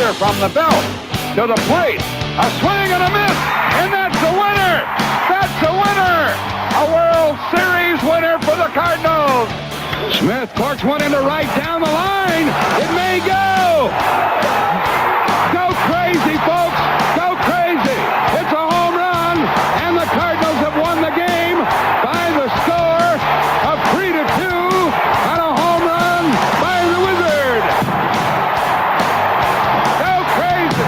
Slider from the belt to the plate. A swing and a miss, and that's the winner. That's the winner. A World Series winner for the Cardinals. Smith torques one into right down the line. It may go. Go crazy, folks. Go crazy. It's a home run, and the Cardinals have won the game by the score of 3-2 on a home run by the Wizard. Go crazy.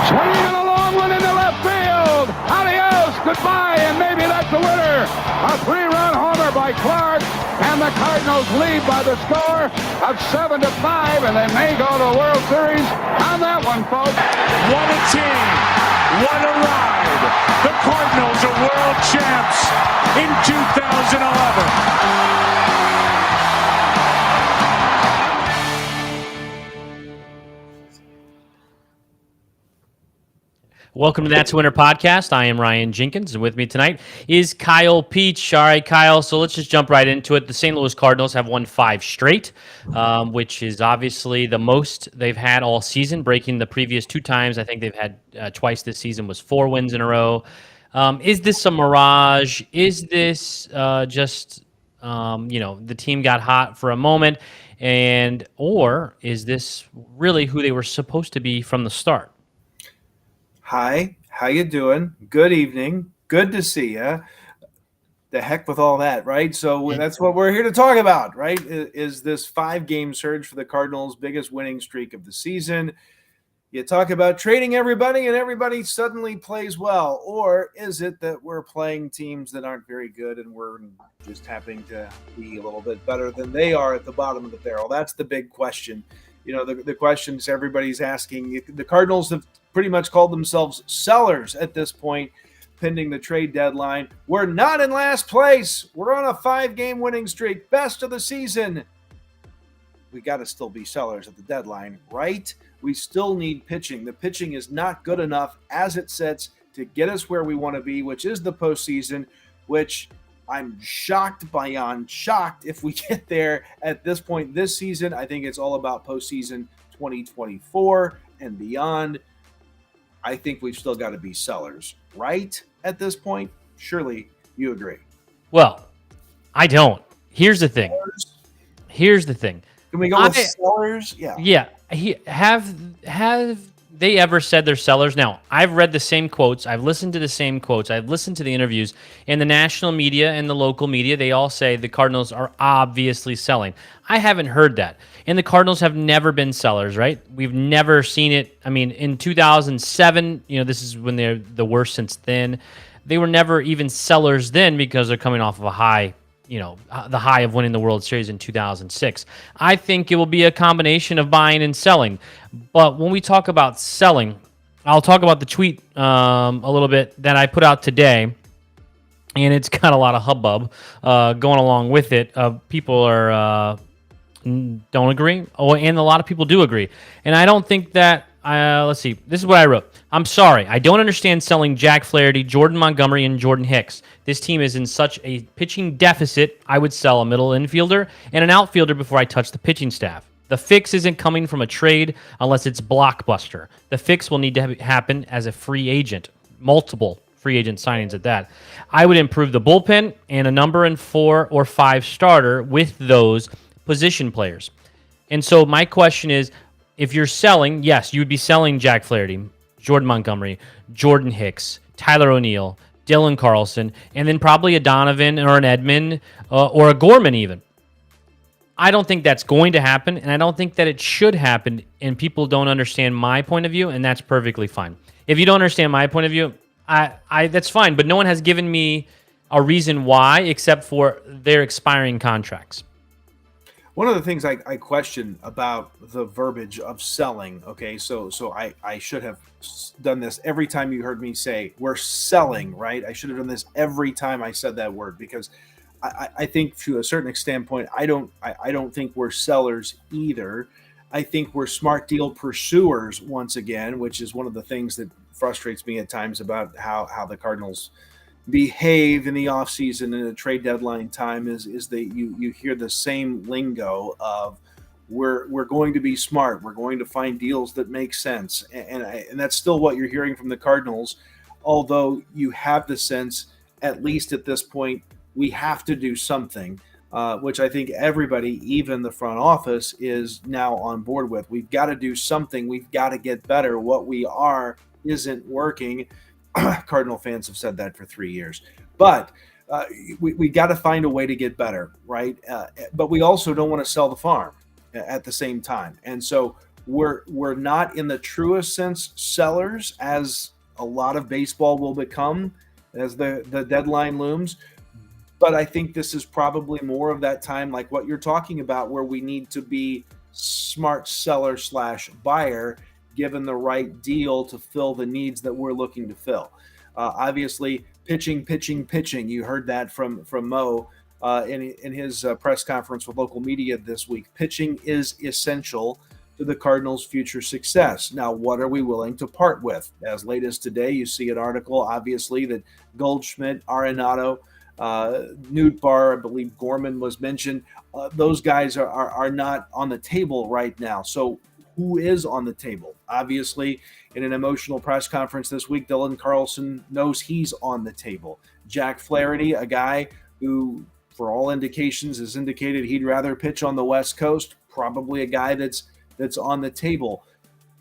Swinging a long one into left field. Adios, goodbye, and maybe that's the winner. A 3-run homer by Clark, and the Cardinals lead by the score of 7-5, and they may go to the World Series on that one, folks. What a team. What a ride. The Cardinals are world champs in 2011. Welcome to That's Winter Podcast. I am Ryan Jenkins, and with me tonight is Kyle Peach. All right, Kyle, so let's just jump right into it. The St. Louis Cardinals have won 5 straight, which is obviously the most they've had all season, breaking the previous 2 times. I think they've had twice this season was 4 wins in a row. Is this a mirage? Is this just, the team got hot for a moment, or is this really who they were supposed to be from the start? Hi, how you doing? Good evening. Good to see you. The heck with all that, right? So that's what we're here to talk about, right? Is this 5-game surge for the Cardinals' biggest winning streak of the season? You talk about trading everybody and everybody suddenly plays well, or is it that we're playing teams that aren't very good and we're just happening to be a little bit better than they are at the bottom of the barrel? That's the big question. You know, the questions everybody's asking. The Cardinals have pretty much called themselves sellers at this point, pending the trade deadline. We're not in last place. We're on a 5-game winning streak, best of the season. We got to still be sellers at the deadline, right? We still need pitching. The pitching is not good enough as it sits to get us where we want to be, which is the postseason, which I'm shocked beyond shocked if we get there at this point this season. I think it's all about postseason 2024 and beyond. I think we've still got to be sellers, right? At this point, surely you agree. Well, I don't. Here's the thing. Can we go with sellers? Yeah. Yeah. Have they ever said they're sellers? Now, I've read the same quotes. I've listened to the same quotes. I've listened to the interviews. In the national media and the local media, they all say the Cardinals are obviously selling. I haven't heard that. And the Cardinals have never been sellers, right? We've never seen it. I mean, in 2007, this is when they're the worst since then. They were never even sellers then because they're coming off of a high, the high of winning the World Series in 2006. I think it will be a combination of buying and selling. But when we talk about selling, I'll talk about the tweet a little bit that I put out today. And it's got a lot of hubbub going along with it. People are don't agree. Oh, and a lot of people do agree. And I don't think that, let's see, this is what I wrote. I'm sorry. I don't understand selling Jack Flaherty, Jordan Montgomery, and Jordan Hicks. This team is in such a pitching deficit, I would sell a middle infielder and an outfielder before I touch the pitching staff. The fix isn't coming from a trade unless it's blockbuster. The fix will need to happen as a free agent, multiple free agent signings at that. I would improve the bullpen and a number and 4 or 5 starter with those position players. And so my question is, if you're selling, yes, you would be selling Jack Flaherty, Jordan Montgomery, Jordan Hicks, Tyler O'Neill, Dylan Carlson, and then probably a Donovan or an Edman or a Gorman even. I don't think that's going to happen, and I don't think that it should happen, and people don't understand my point of view, and that's perfectly fine. If you don't understand my point of view, I that's fine, but no one has given me a reason why except for their expiring contracts. One of the things I question about the verbiage of selling, okay, so I should have done this every time you heard me say we're selling, right? I should have done this every time I said that word, because I think to a certain standpoint, I don't think we're sellers either. I think we're smart deal pursuers once again, which is one of the things that frustrates me at times about how the Cardinals behave in the offseason and the trade deadline time is that you hear the same lingo of we're going to be smart. We're going to find deals that make sense, and that's still what you're hearing from the Cardinals. Although you have the sense, at least at this point, we have to do something, which I think everybody, even the front office, is now on board with. We've got to do something. We've got to get better. What we are isn't working. Cardinal fans have said that for 3 years, but we got to find a way to get better, right? But we also don't want to sell the farm at the same time, and so we're not in the truest sense sellers, as a lot of baseball will become as the deadline looms. But I think this is probably more of that time, like what you're talking about, where we need to be smart seller / buyer, given the right deal to fill the needs that we're looking to fill. Obviously, pitching. You heard that from Mo in his press conference with local media this week. Pitching is essential to the Cardinals' future success. Now, what are we willing to part with? As late as today, you see an article, obviously, that Goldschmidt, Arenado, Nootbaar, I believe Gorman was mentioned. Those guys are not on the table right now. So who is on the table? Obviously, in an emotional press conference this week, Dylan Carlson knows he's on the table. Jack Flaherty, a guy who, for all indications, has indicated he'd rather pitch on the West Coast, probably a guy that's on the table.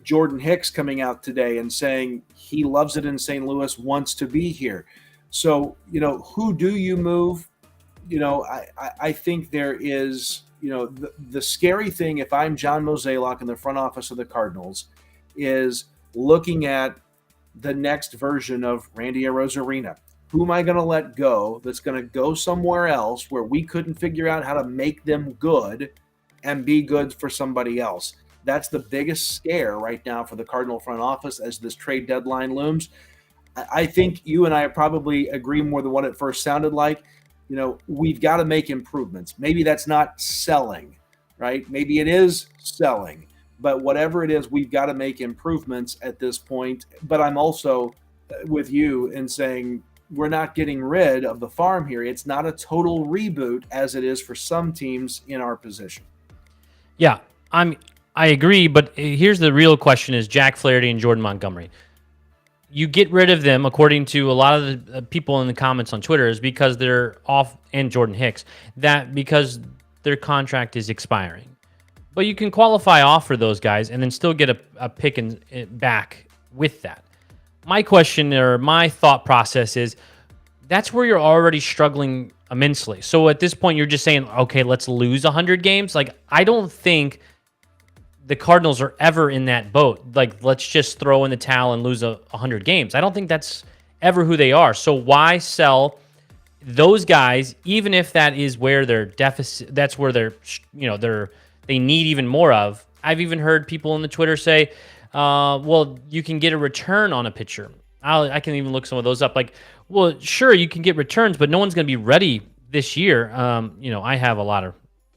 Jordan Hicks coming out today and saying he loves it in St. Louis, wants to be here. So, who do you move? I think there is, the scary thing, if I'm John Mozeliak in the front office of the Cardinals, is looking at the next version of Randy Arozarena. Who am I going to let go that's going to go somewhere else where we couldn't figure out how to make them good and be good for somebody else? That's the biggest scare right now for the Cardinal front office as this trade deadline looms. I think you and I probably agree more than what it first sounded like. We've got to make improvements. Maybe that's not selling, right? Maybe it is selling. But whatever it is, we've got to make improvements at this point. But I'm also with you in saying we're not getting rid of the farm here. It's not a total reboot as it is for some teams in our position. Yeah, I agree, but here's the real question: is Jack Flaherty and Jordan Montgomery. You get rid of them, according to a lot of the people in the comments on Twitter, is because they're off, and Jordan Hicks, that because their contract is expiring. But you can qualify off for those guys and then still get a pick back with that. My question, or my thought process is, that's where you're already struggling immensely. So at this point, you're just saying, okay, let's lose 100 games. Like, I don't think the Cardinals are ever in that boat. Like, let's just throw in the towel and lose 100 games. I don't think that's ever who they are. So why sell those guys, even if that is where their deficit, that's where they need even more of? I've even heard people in the Twitter say, well, you can get a return on a pitcher. I can even look some of those up. Like, well, sure, you can get returns, but no one's going to be ready this year. I have a lot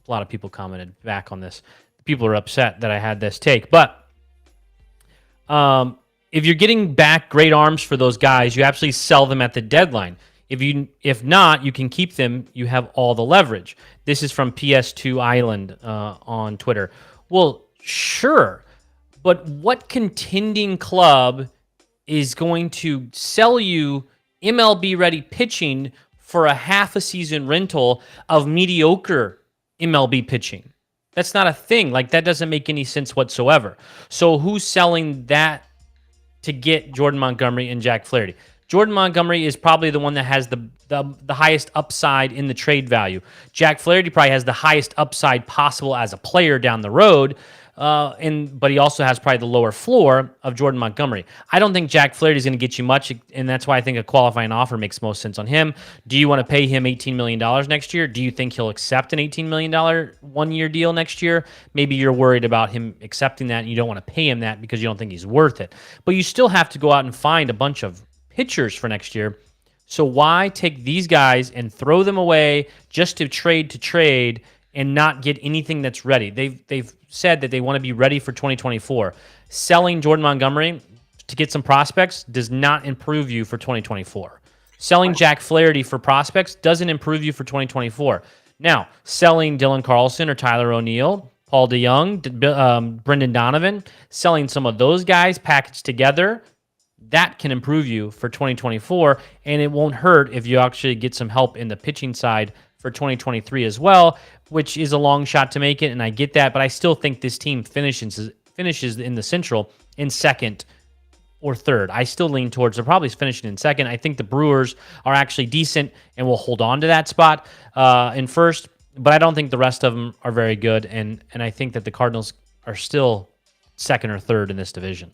of people commented back on this. People are upset that I had this take, but if you're getting back great arms for those guys, you absolutely sell them at the deadline. If not, you can keep them. You have all the leverage. This is from PS2 Island on Twitter. Well, sure, but what contending club is going to sell you MLB-ready pitching for a half a season rental of mediocre MLB pitching? That's not a thing. Like, that doesn't make any sense whatsoever. So who's selling that to get Jordan Montgomery and Jack Flaherty? Jordan Montgomery is probably the one that has the highest upside in the trade value. Jack Flaherty probably has the highest upside possible as a player down the road, but he also has probably the lower floor of Jordan Montgomery. I don't think Jack Flaherty is going to get you much, and that's why I think a qualifying offer makes most sense on him. Do you want to pay him $18 million next year? Do you think he'll accept an $18 million one-year deal next year? Maybe you're worried about him accepting that, and you don't want to pay him that because you don't think he's worth it. But you still have to go out and find a bunch of pitchers for next year. So why take these guys and throw them away just to trade and not get anything that's ready? They've said that they want to be ready for 2024. Selling Jordan Montgomery to get some prospects does not improve you for 2024. Selling Jack Flaherty for prospects doesn't improve you for 2024. Now, selling Dylan Carlson or Tyler O'Neill, Paul DeYoung, Brendan Donovan, selling some of those guys packaged together, that can improve you for 2024, and it won't hurt if you actually get some help in the pitching side for 2023 as well, which is a long shot to make it, and I get that, but I still think this team finishes in the Central in second or third. I still lean towards they're probably finishing in second. I think the Brewers are actually decent and will hold on to that spot in first, but I don't think the rest of them are very good, and I think that the Cardinals are still second or third in this division.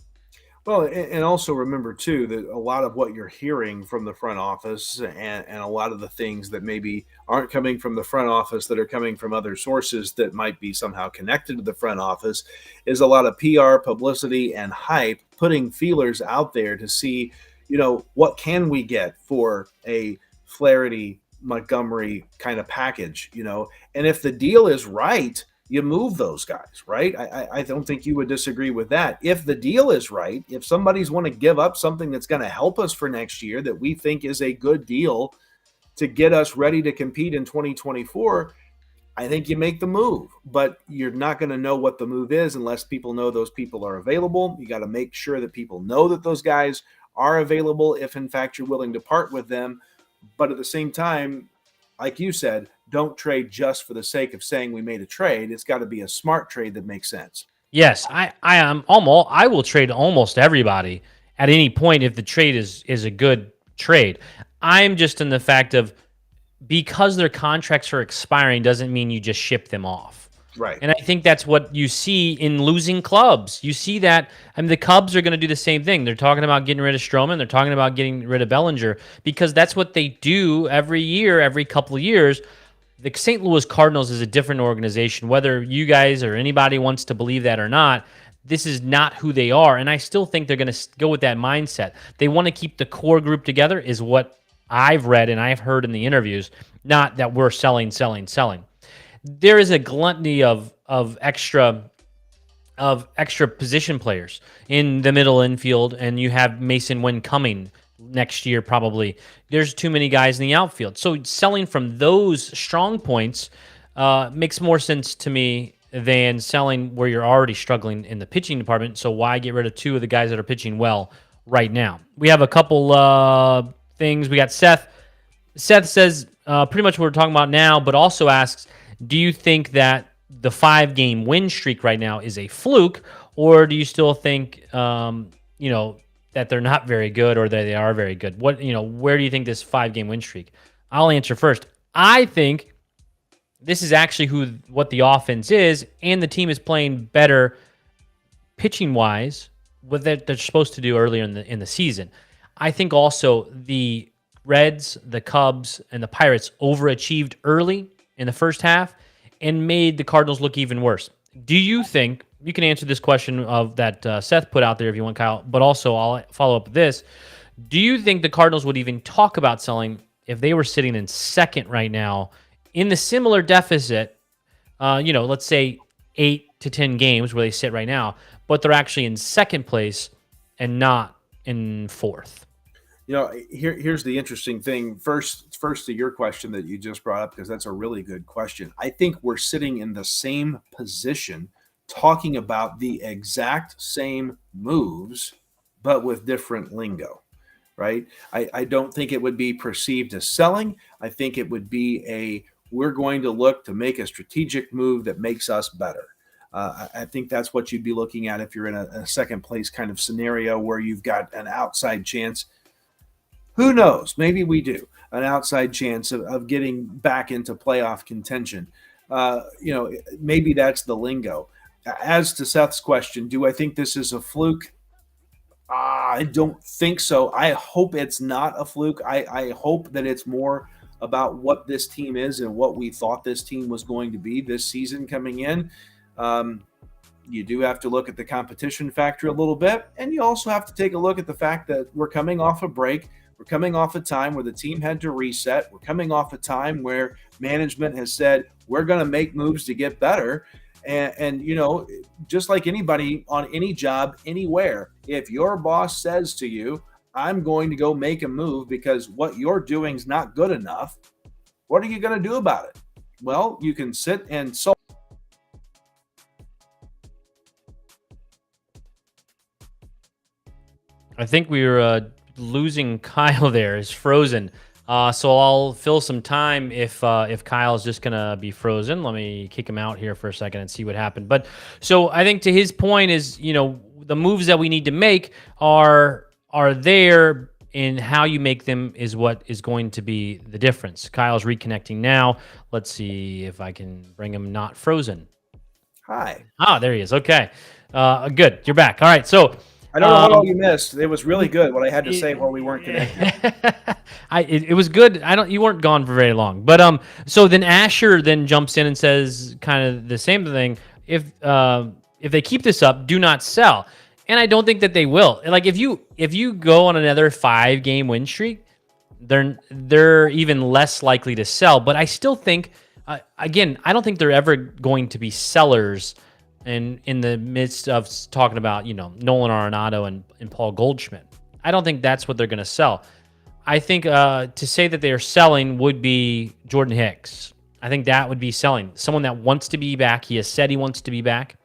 Well, and also remember, too, that a lot of what you're hearing from the front office and a lot of the things that maybe aren't coming from the front office that are coming from other sources that might be somehow connected to the front office is a lot of PR, publicity, and hype, putting feelers out there to see, what can we get for a Flaherty, Montgomery kind of package, and if the deal is right, you move those guys, right? I don't think you would disagree with that. If the deal is right, if somebody's want to give up something that's going to help us for next year that we think is a good deal to get us ready to compete in 2024, I think you make the move. But you're not going to know what the move is unless people know those people are available. You got to make sure that people know that those guys are available if, in fact, you're willing to part with them. But at the same time, like you said, don't trade just for the sake of saying we made a trade. It's got to be a smart trade that makes sense. Yes, I will trade almost everybody at any point if the trade is a good trade. I'm just in the fact of because their contracts are expiring doesn't mean you just ship them off. Right. And I think that's what you see in losing clubs. You see that, the Cubs are going to do the same thing. They're talking about getting rid of Stroman. They're talking about getting rid of Bellinger because that's what they do every year, every couple of years. The St. Louis Cardinals is a different organization. Whether you guys or anybody wants to believe that or not, this is not who they are. And I still think they're going to go with that mindset. They want to keep the core group together is what I've read and I've heard in the interviews, not that we're selling. There is a gluttony of extra position players in the middle infield, and you have Mason Wynn coming next year probably. There's too many guys in the outfield. So selling from those strong points makes more sense to me than selling where you're already struggling in the pitching department. So why get rid of two of the guys that are pitching well right now? We have a couple things. We got Seth. Seth says pretty much what we're talking about now, but also asks, do you think that the 5-game win streak right now is a fluke, or do you still think, that they're not very good or that they are very good? Where do you think this 5-game win streak? I'll answer first. I think this is actually what the offense is, and the team is playing better pitching-wise what they're supposed to do earlier in the season. I think also the Reds, the Cubs, and the Pirates overachieved early in the first half and made the Cardinals look even worse. Do you think, you can answer this question of that Seth put out there if you want, Kyle, but also I'll follow up with this. Do you think the Cardinals would even talk about selling if they were sitting in second right now in the similar deficit, let's say 8 to 10 games where they sit right now, but they're actually in second place and not in fourth? Here's the interesting thing. First to your question that you just brought up, because that's a really good question. I think we're sitting in the same position talking about the exact same moves, but with different lingo, right? I don't think it would be perceived as selling. I think it would be we're going to look to make a strategic move that makes us better. I think that's what you'd be looking at if you're in a second place kind of scenario where you've got an outside chance. Who knows? Maybe we do an outside chance of getting back into playoff contention. Maybe that's the lingo. As to Seth's question, do I think this is a fluke? I don't think so. I hope it's not a fluke. I hope that it's more about what this team is and what we thought this team was going to be this season coming in. You do have to look at the competition factor a little bit, and you also have to take a look at the fact that we're coming off a break. We're coming off a time where the team had to reset. We're coming off a time where management has said, we're going to make moves to get better. And just like anybody on any job, anywhere, if your boss says to you, I'm going to go make a move because what you're doing is not good enough, what are you going to do about it? Well, you can sit and sulk I think we were losing Kyle there. Is frozen. So I'll fill some time if Kyle's just gonna be frozen. Let me kick him out here for a second and see what happened. But so I think to his point is, the moves that we need to make are there, and how you make them is what is going to be the difference. Kyle's reconnecting now. Let's see if I can bring him not frozen. Hi. There he is. Okay, good. You're back. All right. So I don't know what all you missed. It was really good what I had to say while we weren't connected. It was good. You weren't gone for very long. But so then Asher then jumps in and says kind of the same thing. If they keep this up, do not sell. And I don't think that they will. Like if you go on another 5-game win streak, they're even less likely to sell. But I still think, again, I don't think they're ever going to be sellers. And in the midst of talking about, Nolan Arenado and Paul Goldschmidt, I don't think that's what they're going to sell. I think to say that they are selling would be Jordan Hicks. I think that would be selling. Someone that wants to be back. He has said he wants to be back.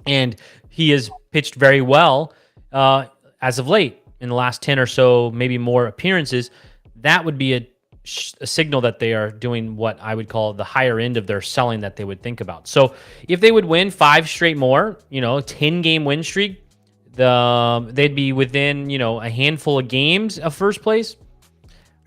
And he has pitched very well as of late in the last 10 or so, maybe more appearances. That would be a signal that they are doing what I would call the higher end of their selling that they would think about. So if they would win 5 straight more, 10-game win streak, they'd be within, a handful of games of first place.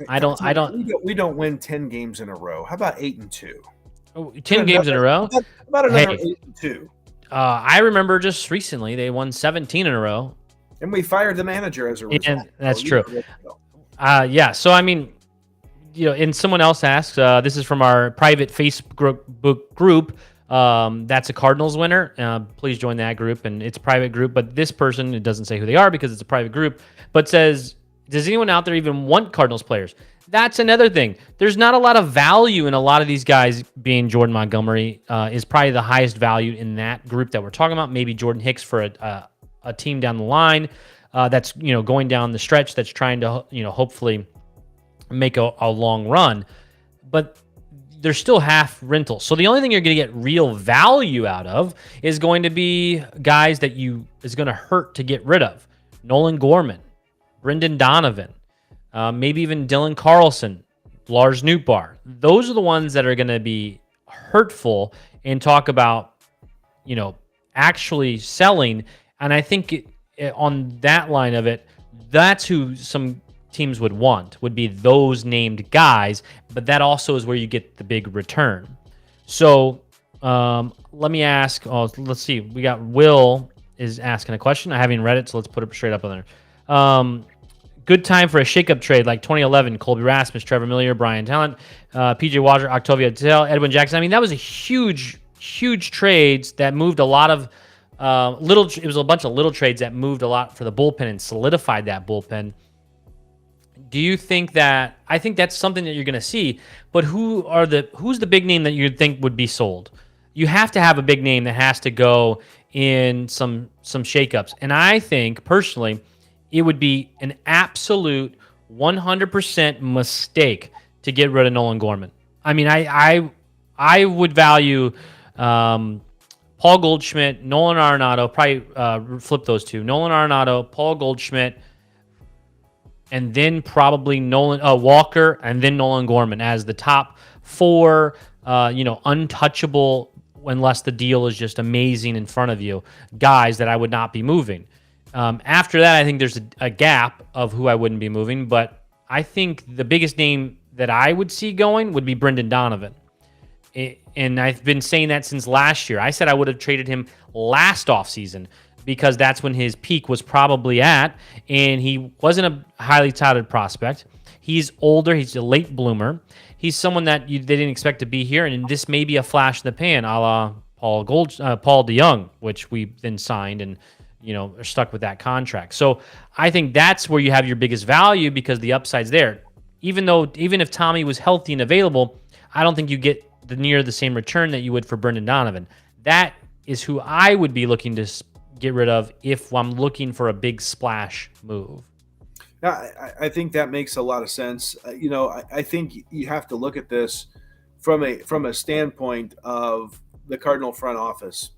We don't win 10 games in a row. How about 8-2? 10 games in a row? How about another 8-2? I remember just recently they won 17 in a row. And we fired the manager as a result. And that's true. Yeah. So, I mean, and someone else asks, this is from our private Facebook group. That's a Cardinals winner. Please join that group. And it's a private group. But this person, it doesn't say who they are because it's a private group, but says, does anyone out there even want Cardinals players? That's another thing. There's not a lot of value in a lot of these guys. Being Jordan Montgomery is probably the highest value in that group that we're talking about. Maybe Jordan Hicks for a team down the line that's going down the stretch that's trying to hopefully make a long run, but they're still half rentals. So the only thing you're going to get real value out of is going to be guys that is going to hurt to get rid of. Nolan Gorman, Brendan Donovan. Maybe even Dylan Carlson, Lars Nootbaar. Those are the ones that are going to be hurtful and talk about, actually selling. And I think on that line of it, that's who some teams would be those named guys. But that also is where you get the big return. So let me ask. Let's see. We got Will is asking a question. I haven't read it, so let's put it straight up on there. Good time for a shakeup trade like 2011, Colby Rasmus, Trevor Millier, Brian Talent, PJ Walker, Octavio Tell, Edwin Jackson. I mean, that was a huge trades that moved a lot of it was a bunch of little trades that moved a lot for the bullpen and solidified that bullpen. Do you think that, I think that's something that you're going to see, but who's the big name that you think would be sold? You have to have a big name that has to go in some shakeups. And I think personally, it would be an absolute 100% mistake to get rid of Nolan Gorman. I mean, I would value Paul Goldschmidt, Nolan Arenado, probably flip those two. Nolan Arenado, Paul Goldschmidt, and then probably Walker, and then Nolan Gorman as the top 4, untouchable unless the deal is just amazing in front of you, guys that I would not be moving. After that, I think there's a gap of who I wouldn't be moving, but I think the biggest name that I would see going would be Brendan Donovan. And I've been saying that since last year. I said I would have traded him last offseason because that's when his peak was probably at, and he wasn't a highly touted prospect. He's older. He's a late bloomer. He's someone that they didn't expect to be here, and this may be a flash in the pan, a la Paul DeJong, which we then signed and are stuck with that contract. So I think that's where you have your biggest value because the upside's there. Even if Tommy was healthy and available, I don't think you get near the same return that you would for Brendan Donovan. That is who I would be looking to get rid of if I'm looking for a big splash move. I think that makes a lot of sense. I think you have to look at this from a standpoint of the Cardinal front office.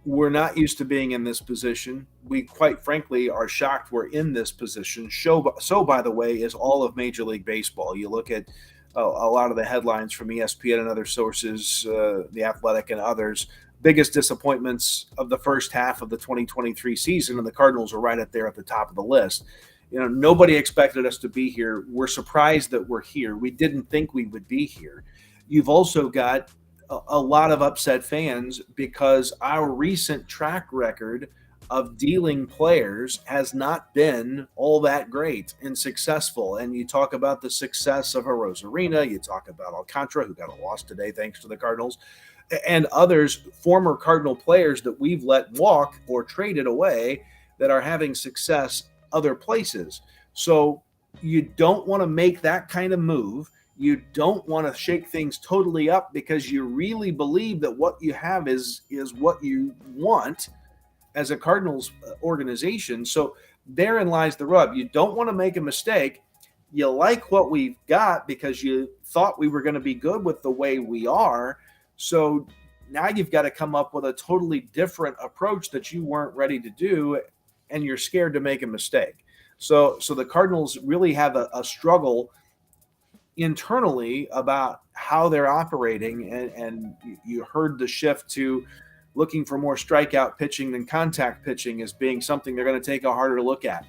we're not used to being in this position. We quite frankly are shocked we're in this position. So by the way, is all of Major League Baseball. You look at a lot of the headlines from ESPN and other sources, The Athletic and others. Biggest disappointments of the first half of the 2023 season, and the Cardinals are right up there at the top of the list. Nobody expected us to be here. We're surprised that we're here. We didn't think we would be here. You've also got a lot of upset fans because our recent track record of dealing players has not been all that great and successful. And you talk about the success of Arozarena, you talk about Alcantara, who got a loss today thanks to the Cardinals, and others, former Cardinal players that we've let walk or traded away that are having success other places. So you don't want to make that kind of move. You don't want to shake things totally up because you really believe that what you have is what you want as a Cardinals organization. So therein lies the rub. You don't want to make a mistake. You like what we've got because you thought we were going to be good with the way we are. So now you've got to come up with a totally different approach that you weren't ready to do, and you're scared to make a mistake. So the Cardinals really have a struggle internally about how they're operating, and you heard the shift to looking for more strikeout pitching than contact pitching as being something they're going to take a harder look at.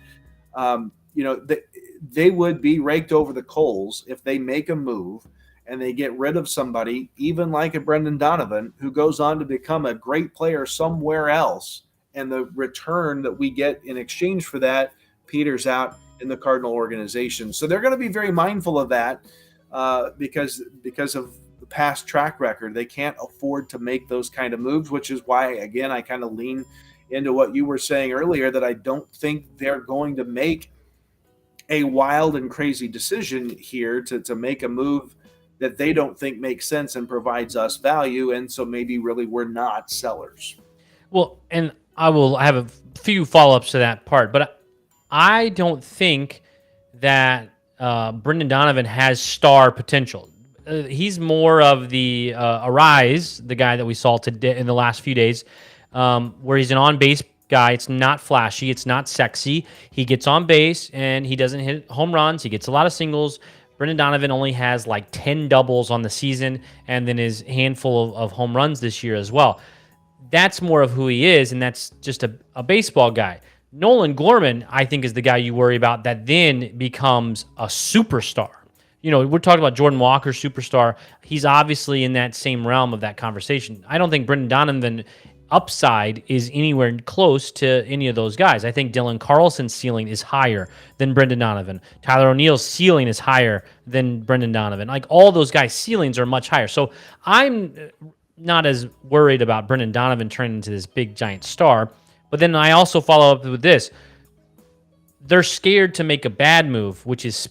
They would be raked over the coals if they make a move and they get rid of somebody, even like a Brendan Donovan, who goes on to become a great player somewhere else, and the return that we get in exchange for that peters out in the Cardinal organization. So they're going to be very mindful of that because of the past track record. They can't afford to make those kind of moves, which is why, again, I kind of lean into what you were saying earlier, that I don't think they're going to make a wild and crazy decision here to make a move that they don't think makes sense and provides us value. And so maybe really we're not sellers. Well, and I have a few follow-ups to that part, but I don't think that Brendan Donovan has star potential. He's more of the Arise, the guy that we saw today in the last few days, where he's an on-base guy. It's not flashy. It's not sexy. He gets on base, and he doesn't hit home runs. He gets a lot of singles. Brendan Donovan only has like 10 doubles on the season, and then his handful of home runs this year as well. That's more of who he is, and that's just a baseball guy. Nolan Gorman, I think, is the guy you worry about that then becomes a superstar. We're talking about Jordan Walker, superstar. He's obviously in that same realm of that conversation. I don't think Brendan Donovan upside is anywhere close to any of those guys. I think Dylan Carlson's ceiling is higher than Brendan Donovan. Tyler O'Neill's ceiling is higher than Brendan Donovan. Like, all those guys' ceilings are much higher. So I'm not as worried about Brendan Donovan turning into this big giant star. But then I also follow up with this. They're scared to make a bad move, which is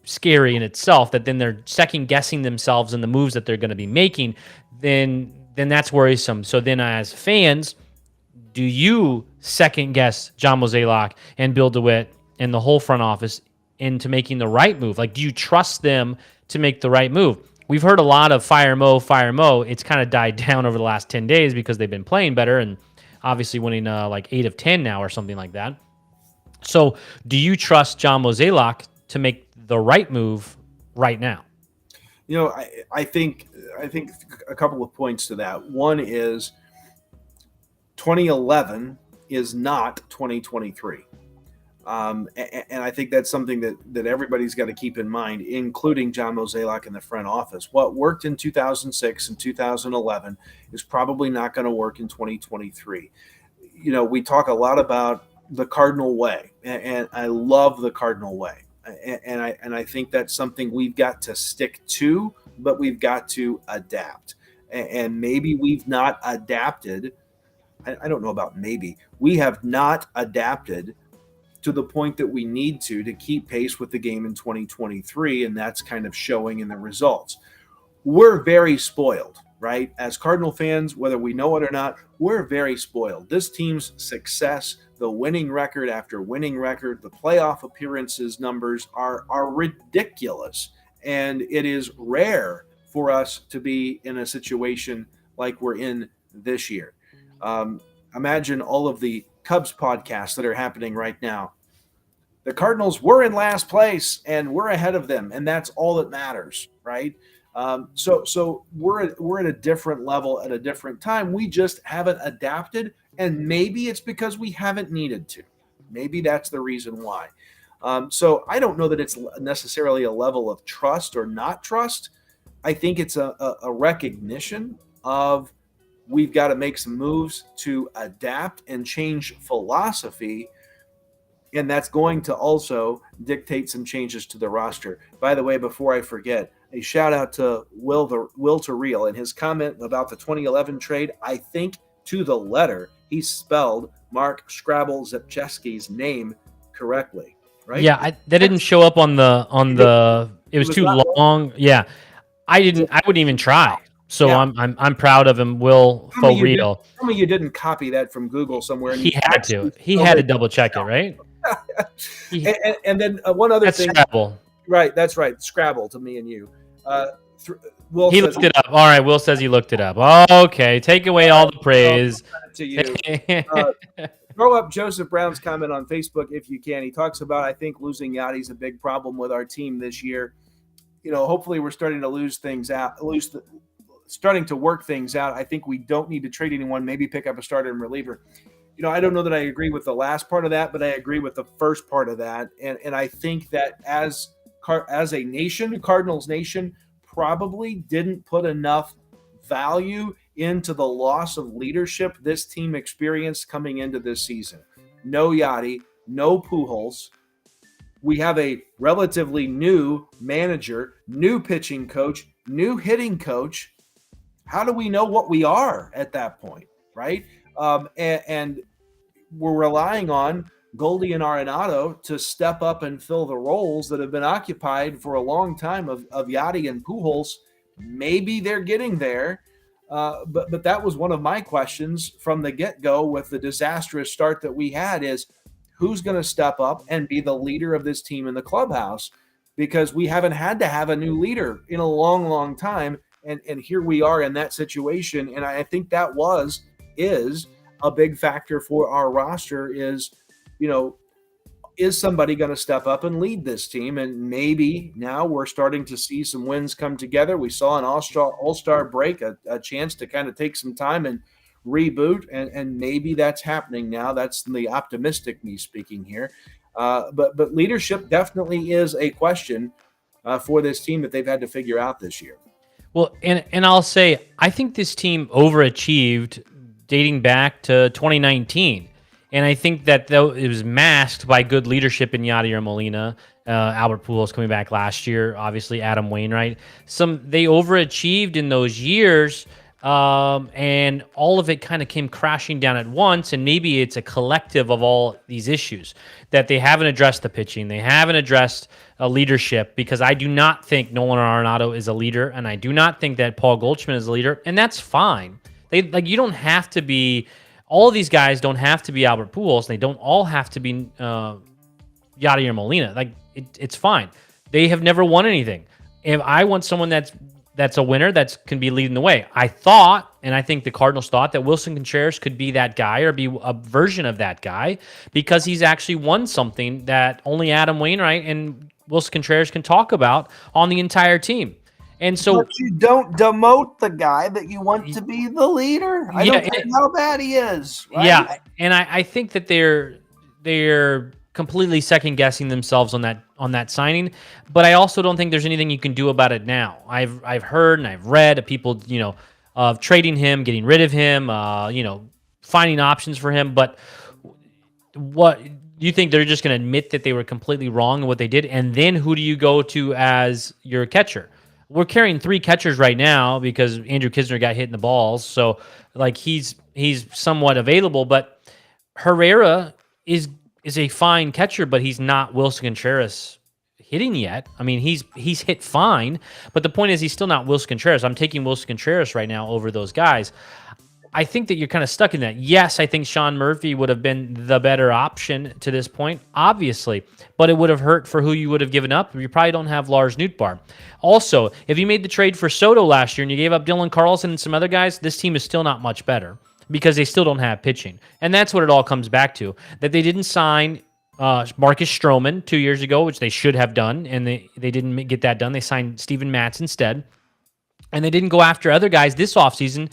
scary in itself, that then they're second guessing themselves in the moves that they're going to be making. Then that's worrisome. So then as fans, do you second guess John Mozeliak and Bill DeWitt and the whole front office into making the right move? Like, do you trust them to make the right move? We've heard a lot of fire Mo, fire Mo. It's kind of died down over the last 10 days because they've been playing better and obviously winning like 8 of 10 now or something like that. So do you trust John Mozeliak to make the right move right now? I think a couple of points to that. One is 2011 is not 2023. And I think that's something that everybody's got to keep in mind, including John Mozeliak in the front office. What worked in 2006 and 2011 is probably not going to work in 2023. We talk a lot about the Cardinal way, and I love the Cardinal way. And I think that's something we've got to stick to, but we've got to adapt. And maybe we've not adapted. I don't know about maybe. We have not adapted to the point that we need to keep pace with the game in 2023, and that's kind of showing in the results. We're very spoiled, right? As Cardinal fans, whether we know it or not, we're very spoiled. This team's success, the winning record after winning record, the playoff appearances numbers are ridiculous, and it is rare for us to be in a situation like we're in this year. imagine all of the Cubs podcasts that are happening right now. The Cardinals were in last place, and we're ahead of them, and that's all that matters, right? So we're at a different level at a different time. We just haven't adapted, and maybe it's because we haven't needed to. Maybe that's the reason why. So I don't know that it's necessarily a level of trust or not trust. I think it's a recognition of we've got to make some moves to adapt and change philosophy. And that's going to also dictate some changes to the roster. By the way, before I forget, a shout out to Will to Real and his comment about the 2011 trade. I think to the letter he spelled Mark Scrabble Zepcheski's name correctly. Right? Yeah, that didn't show up on the. It was too long. Yeah, I wouldn't even try. So yeah. I'm proud of him, Will for real. Tell me you didn't copy that from Google somewhere. And he had to. He had to double check it, right? and then one other thing. Scrabble. Right, that's right. Scrabble to me and you. Will he looked it up. All right, Will says he looked it up. Okay, take away all the praise. To you. Throw up Joseph Brown's comment on Facebook if you can. He talks about, I think losing Yadi's a big problem with our team this year. Hopefully we're starting to starting to work things out. I think we don't need to trade anyone, maybe pick up a starter and reliever. I don't know that I agree with the last part of that, but I agree with the first part of that. And I think that as a nation, Cardinals Nation probably didn't put enough value into the loss of leadership this team experienced coming into this season. No Yadi, no Pujols. We have a relatively new manager, new pitching coach, new hitting coach. How do we know what we are at that point, right? And we're relying on Goldie and Arenado to step up and fill the roles that have been occupied for a long time of Yadi and Pujols. Maybe they're getting there. But that was one of my questions from the get-go with the disastrous start that we had is who's going to step up and be the leader of this team in the clubhouse? Because we haven't had to have a new leader in a long, long time. And here we are in that situation. And I think that is a big factor for our roster is somebody going to step up and lead this team? And maybe now we're starting to see some wins come together. We saw an all-star break, a chance to kind of take some time and reboot. And maybe that's happening now. That's the optimistic me speaking here. But leadership definitely is a question for this team that they've had to figure out this year. Well, and I'll say, I think this team overachieved dating back to 2019. And I think that though it was masked by good leadership in Yadier Molina, Albert Pujols coming back last year, obviously Adam Wainwright. They overachieved in those years, and all of it kind of came crashing down at once. And maybe it's a collective of all these issues that they haven't addressed the pitching, they haven't addressed leadership. Because I do not think Nolan Arenado is a leader, and I do not think that Paul Goldschmidt is a leader, and that's fine. You don't have to be. All of these guys don't have to be Albert Pujols. They don't all have to be Yadier Molina. It's fine. They have never won anything. If I want someone that's a winner, that can be leading the way. I thought, and I think the Cardinals thought, that Wilson Contreras could be that guy or be a version of that guy because he's actually won something that only Adam Wainwright and Wilson Contreras can talk about on the entire team. And so, but you don't demote the guy that you want to be the leader. I don't care how bad he is. Right? Yeah, and I think that they're completely second guessing themselves on that signing. But I also don't think there's anything you can do about it now. I've heard and I've read of people of trading him, getting rid of him, finding options for him. But what do you think they're just going to admit that they were completely wrong in what they did? And then who do you go to as your catcher? We're carrying 3 catchers right now because Andrew Kisner got hit in the balls. So he's somewhat available, but Herrera is a fine catcher, but he's not Wilson Contreras hitting yet. I mean, he's hit fine, but the point is he's still not Wilson Contreras. I'm taking Wilson Contreras right now over those guys. I think that you're kind of stuck in that. Yes, I think Sean Murphy would have been the better option to this point, obviously, but it would have hurt for who you would have given up. You probably don't have Lars Nootbaar. Also, if you made the trade for Soto last year and you gave up Dylan Carlson and some other guys, this team is still not much better. because they still don't have pitching. And that's what it all comes back to, that they didn't sign Marcus Stroman 2 years ago, which they should have done, and they didn't get that done. They signed Steven Matz instead. And they didn't go after other guys this offseason,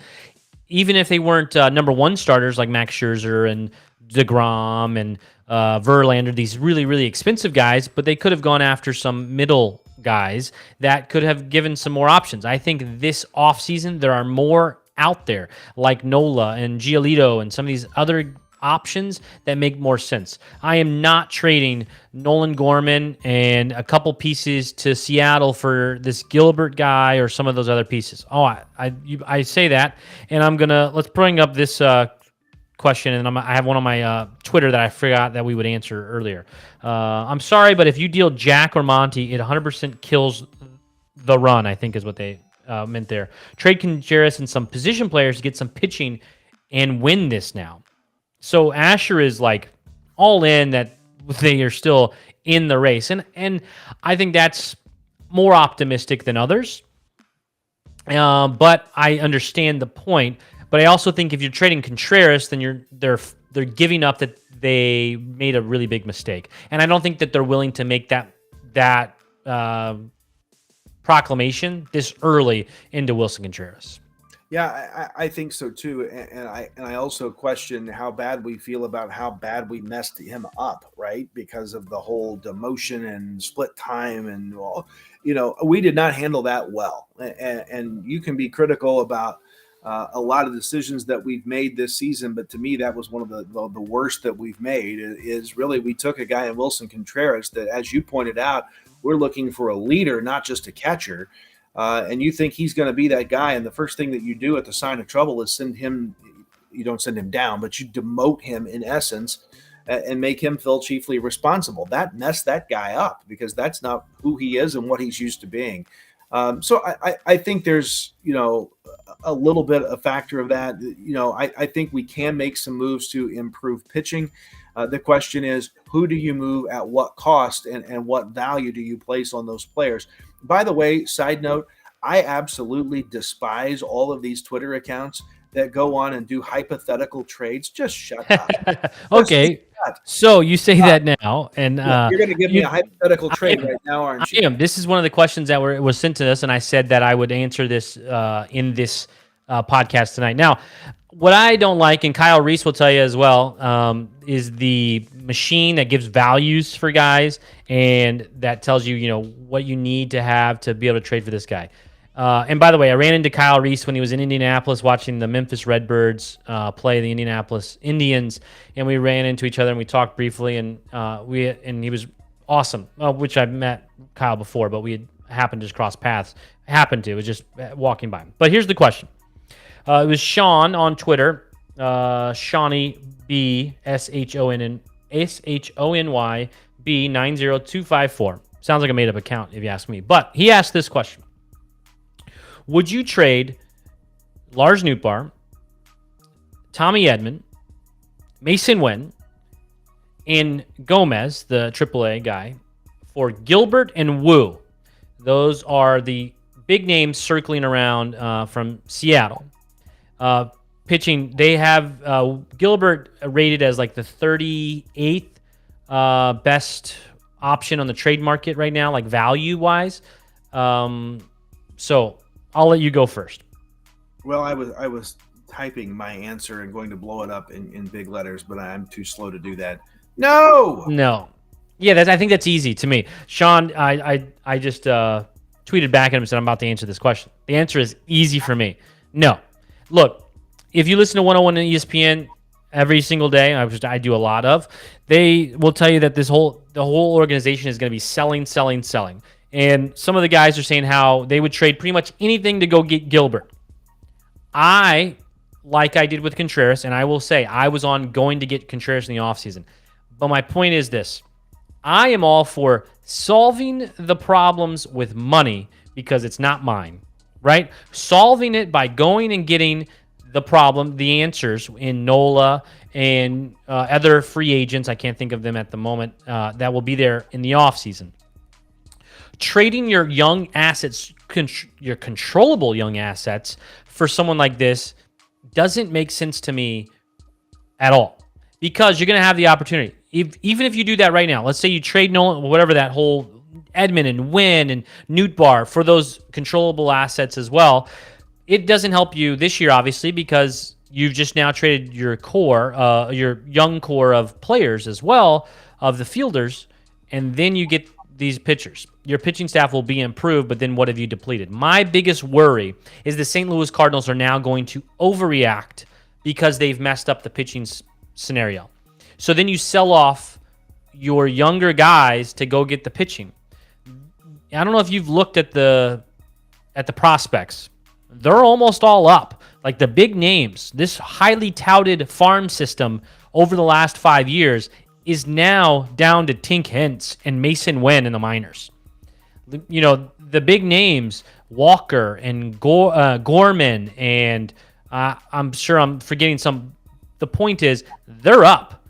even if they weren't number one starters like Max Scherzer and DeGrom and Verlander, these really, really expensive guys, but they could have gone after some middle guys that could have given some more options. I think this offseason there are more out there like Nola and Giolito and some of these other options that make more sense. I am not trading Nolan Gorman and a couple pieces to Seattle for this Gilbert guy or some of those other pieces. Oh, I say that, and let's bring up this question, and I have one on my Twitter that I forgot that we would answer earlier. I'm sorry, but if you deal Jack or Monty, it 100% kills the run, I think is what they meant there. Trade Contreras and some position players to get some pitching and win this now. So Asher is like all in that they are still in the race. And I think that's more optimistic than others. But I understand the point. But I also think if you're trading Contreras, then they're giving up that they made a really big mistake. And I don't think that they're willing to make that proclamation this early into Wilson Contreras. Yeah, I think so too, and I also question how bad we feel about how bad we messed him up, right? Because of the whole demotion and split time, and we did not handle that well. And you can be critical about a lot of decisions that we've made this season, but to me, that was one of the worst that we've made. Is really we took a guy in Wilson Contreras that, as you pointed out, we're looking for a leader, not just a catcher. And you think he's going to be that guy, and the first thing that you do at the sign of trouble is you don't send him down, but you demote him in essence and make him feel chiefly responsible. That messed that guy up because that's not who he is and what he's used to being. So I think there's, a little bit a factor of that. I think we can make some moves to improve pitching. The question is, who do you move at what cost and what value do you place on those players? By the way, side note, I absolutely despise all of these Twitter accounts that go on and do hypothetical trades. Just shut up. Okay. So you say that now, and you're going to give me a hypothetical trade right now, aren't you? I am. This is one of the questions that was sent to us, and I said that I would answer this in this podcast tonight. Now, what I don't like, and Kyle Reese will tell you as well, is the machine that gives values for guys and that tells you, what you need to have to be able to trade for this guy. And by the way, I ran into Kyle Reese when he was in Indianapolis watching the Memphis Redbirds play the Indianapolis Indians, and we ran into each other and we talked briefly, and he was awesome. Which I've met Kyle before, but we had happened to just cross paths. It was just walking by him. But here's the question. It was Sean on Twitter, Shawnee B SHONY B 90254. Sounds like a made up account if you ask me. But he asked this question: would you trade Lars Nootbaar, Tommy Edman, Mason Wynn, and Gomez, the AAA guy, for Gilbert and Wu? Those are the big names circling around from Seattle. Pitching, they have Gilbert rated as like the 38th best option on the trade market right now, like value-wise. So I'll let you go first. Well, I was typing my answer and going to blow it up in big letters, but I'm too slow to do that. No. Yeah, I think that's easy to me. Sean, I just tweeted back at him and said, I'm about to answer this question. The answer is easy for me. No. Look, if you listen to 101 on ESPN every single day, I do a lot of, they will tell you that the whole organization is going to be selling. And some of the guys are saying how they would trade pretty much anything to go get Gilbert. Like I did with Contreras, and I will say I was on going to get Contreras in the offseason. But my point is this. I am all for solving the problems with money because it's not mine, right? Solving it by going and getting the answers in NOLA and other free agents. I can't think of them at the moment that will be there in the offseason. Trading your young assets, your controllable young assets for someone like this doesn't make sense to me at all, because you're going to have the opportunity. Even if you do that right now, let's say you trade Nolan, whatever that whole Edman and Wynn and Newt for those controllable assets as well. It doesn't help you this year, obviously, because you've just now traded your core, your young core of players as well, of the fielders, and then you get these pitchers. Your pitching staff will be improved, but then what have you depleted? My biggest worry is the St. Louis Cardinals are now going to overreact because they've messed up the pitching scenario. So then you sell off your younger guys to go get the pitching. I don't know if you've looked at the prospects. They're almost all up. Like the big names, this highly touted farm system over the last 5 years is now down to Tink Hintz and Mason Wynn in the minors. You know, the big names, Walker and Gorman, and I'm sure I'm forgetting some. The point is, they're up.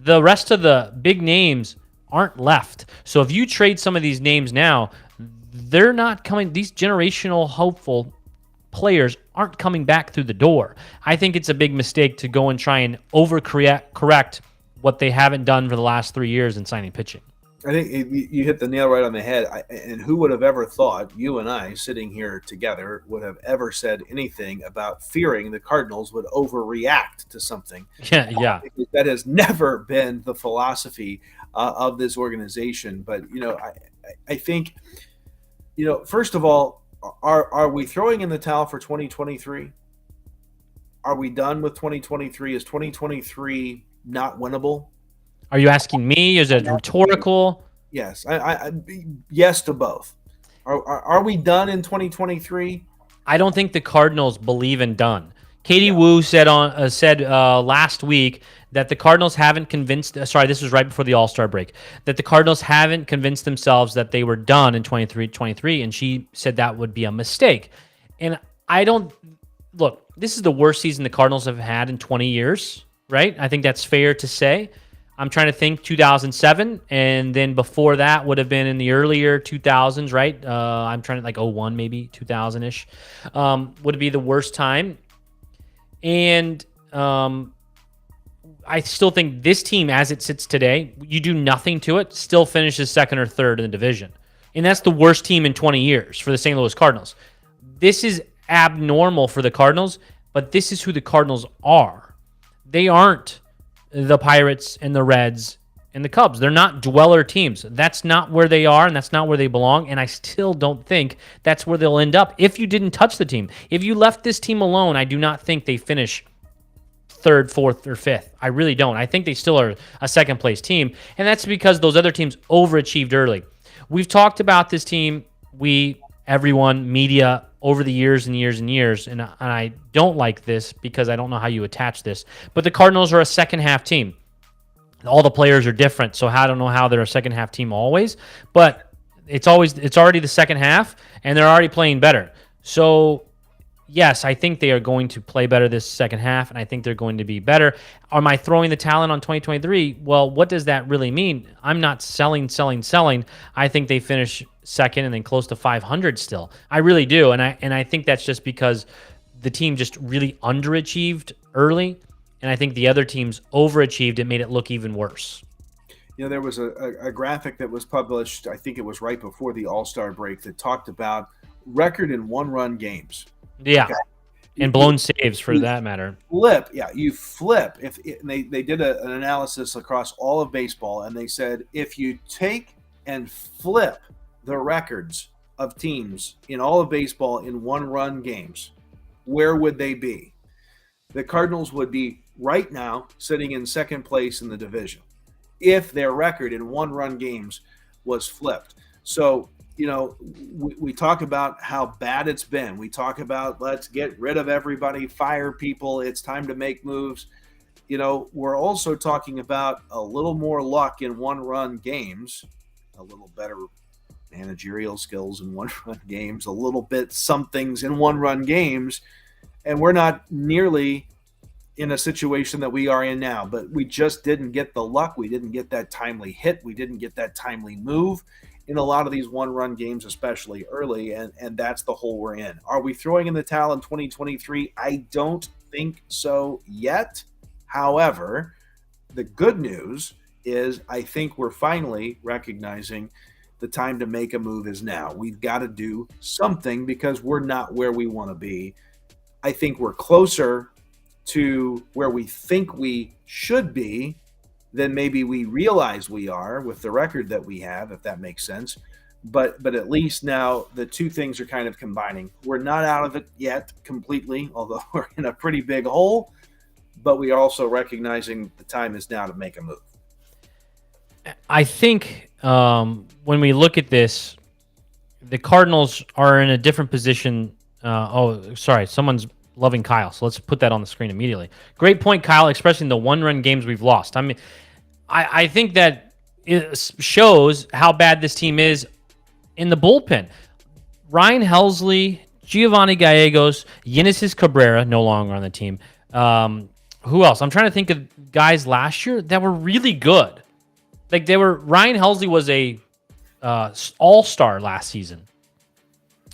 The rest of the big names aren't left. So if you trade some of these names now, they're not coming. These generational hopeful players aren't coming back through the door. I think it's a big mistake to go and try and correct what they haven't done for the last 3 years in signing pitching. I think you hit the nail right on the head. And who would have ever thought, you and I sitting here together, would have ever said anything about fearing the Cardinals would overreact to something? Yeah. That has never been the philosophy of this organization. But, I think, first of all, are we throwing in the towel for 2023? Are we done with 2023? Is 2023 not winnable? Are you asking me? Is it rhetorical? Yes. I yes to both. Are we done in 2023? I don't think the Cardinals believe in done. Katie Wu said last week that the Cardinals haven't convinced. Sorry, this was right before the All-Star break. That the Cardinals haven't convinced themselves that they were done in 23, and she said that would be a mistake. And I don't look. This is the worst season the Cardinals have had in 20 years, right? I think that's fair to say. I'm trying to think 2007, and then before that would have been in the earlier 2000s, right? I'm trying to like 01, maybe 2000-ish. Would be the worst time. And I still think this team, as it sits today, you do nothing to it, still finishes second or third in the division. And that's the worst team in 20 years for the St. Louis Cardinals. This is abnormal for the Cardinals, but this is who the Cardinals are. They aren't the Pirates and the Reds and the Cubs. They're not dweller teams. That's not where they are, and that's not where they belong, and I still don't think that's where they'll end up if you didn't touch the team. If you left this team alone, I do not think they finish third, fourth, or fifth. I really don't. I think they still are a second-place team, and that's because those other teams overachieved early. We've talked about this team, everyone, media, over the years and years and years, and I don't like this because I don't know how you attach this, but the Cardinals are a second-half team. All the players are different, so I don't know how they're a second-half team always, but it's already the second half, and they're already playing better. So, yes, I think they are going to play better this second half, and I think they're going to be better. Am I throwing the talent on 2023? Well, what does that really mean? I'm not selling. I think they finish second and then close to 500 still. I really do, and I think that's just because the team just really underachieved early, and I think the other teams overachieved and made it look even worse. There was a graphic that was published, I think it was right before the All-Star break, that talked about record in one-run games. Yeah, okay. And blown saves for that matter. You flip. They did an analysis across all of baseball, and they said if you take and flip the records of teams in all of baseball in one-run games, where would they be? The Cardinals would be right now sitting in second place in the division if their record in one-run games was flipped. So, we talk about how bad it's been. We talk about let's get rid of everybody, fire people. It's time to make moves. We're also talking about a little more luck in one-run games, a little better managerial skills in one-run games, a little bit some things in one-run games, and we're not nearly in a situation that we are in now. But we just didn't get the luck. We didn't get that timely hit. We didn't get that timely move in a lot of these one-run games, especially early, and that's the hole we're in. Are we throwing in the towel in 2023? I don't think so yet. However, the good news is I think we're finally recognizing the time to make a move is now. We've got to do something because we're not where we want to be. I think we're closer to where we think we should be than maybe we realize we are with the record that we have, if that makes sense. But at least now the two things are kind of combining. We're not out of it yet completely, although we're in a pretty big hole, but we are also recognizing the time is now to make a move. I think when we look at this, the Cardinals are in a different position. Sorry, someone's loving Kyle, so let's put that on the screen immediately. Great point, Kyle, expressing the one-run games we've lost. I mean, I think that it shows how bad this team is in the bullpen. Ryan Helsley, Giovanni Gallegos, Yenesis Cabrera, no longer on the team. Who else? I'm trying to think of guys last year that were really good. Like Ryan Helsley was a all-star last season.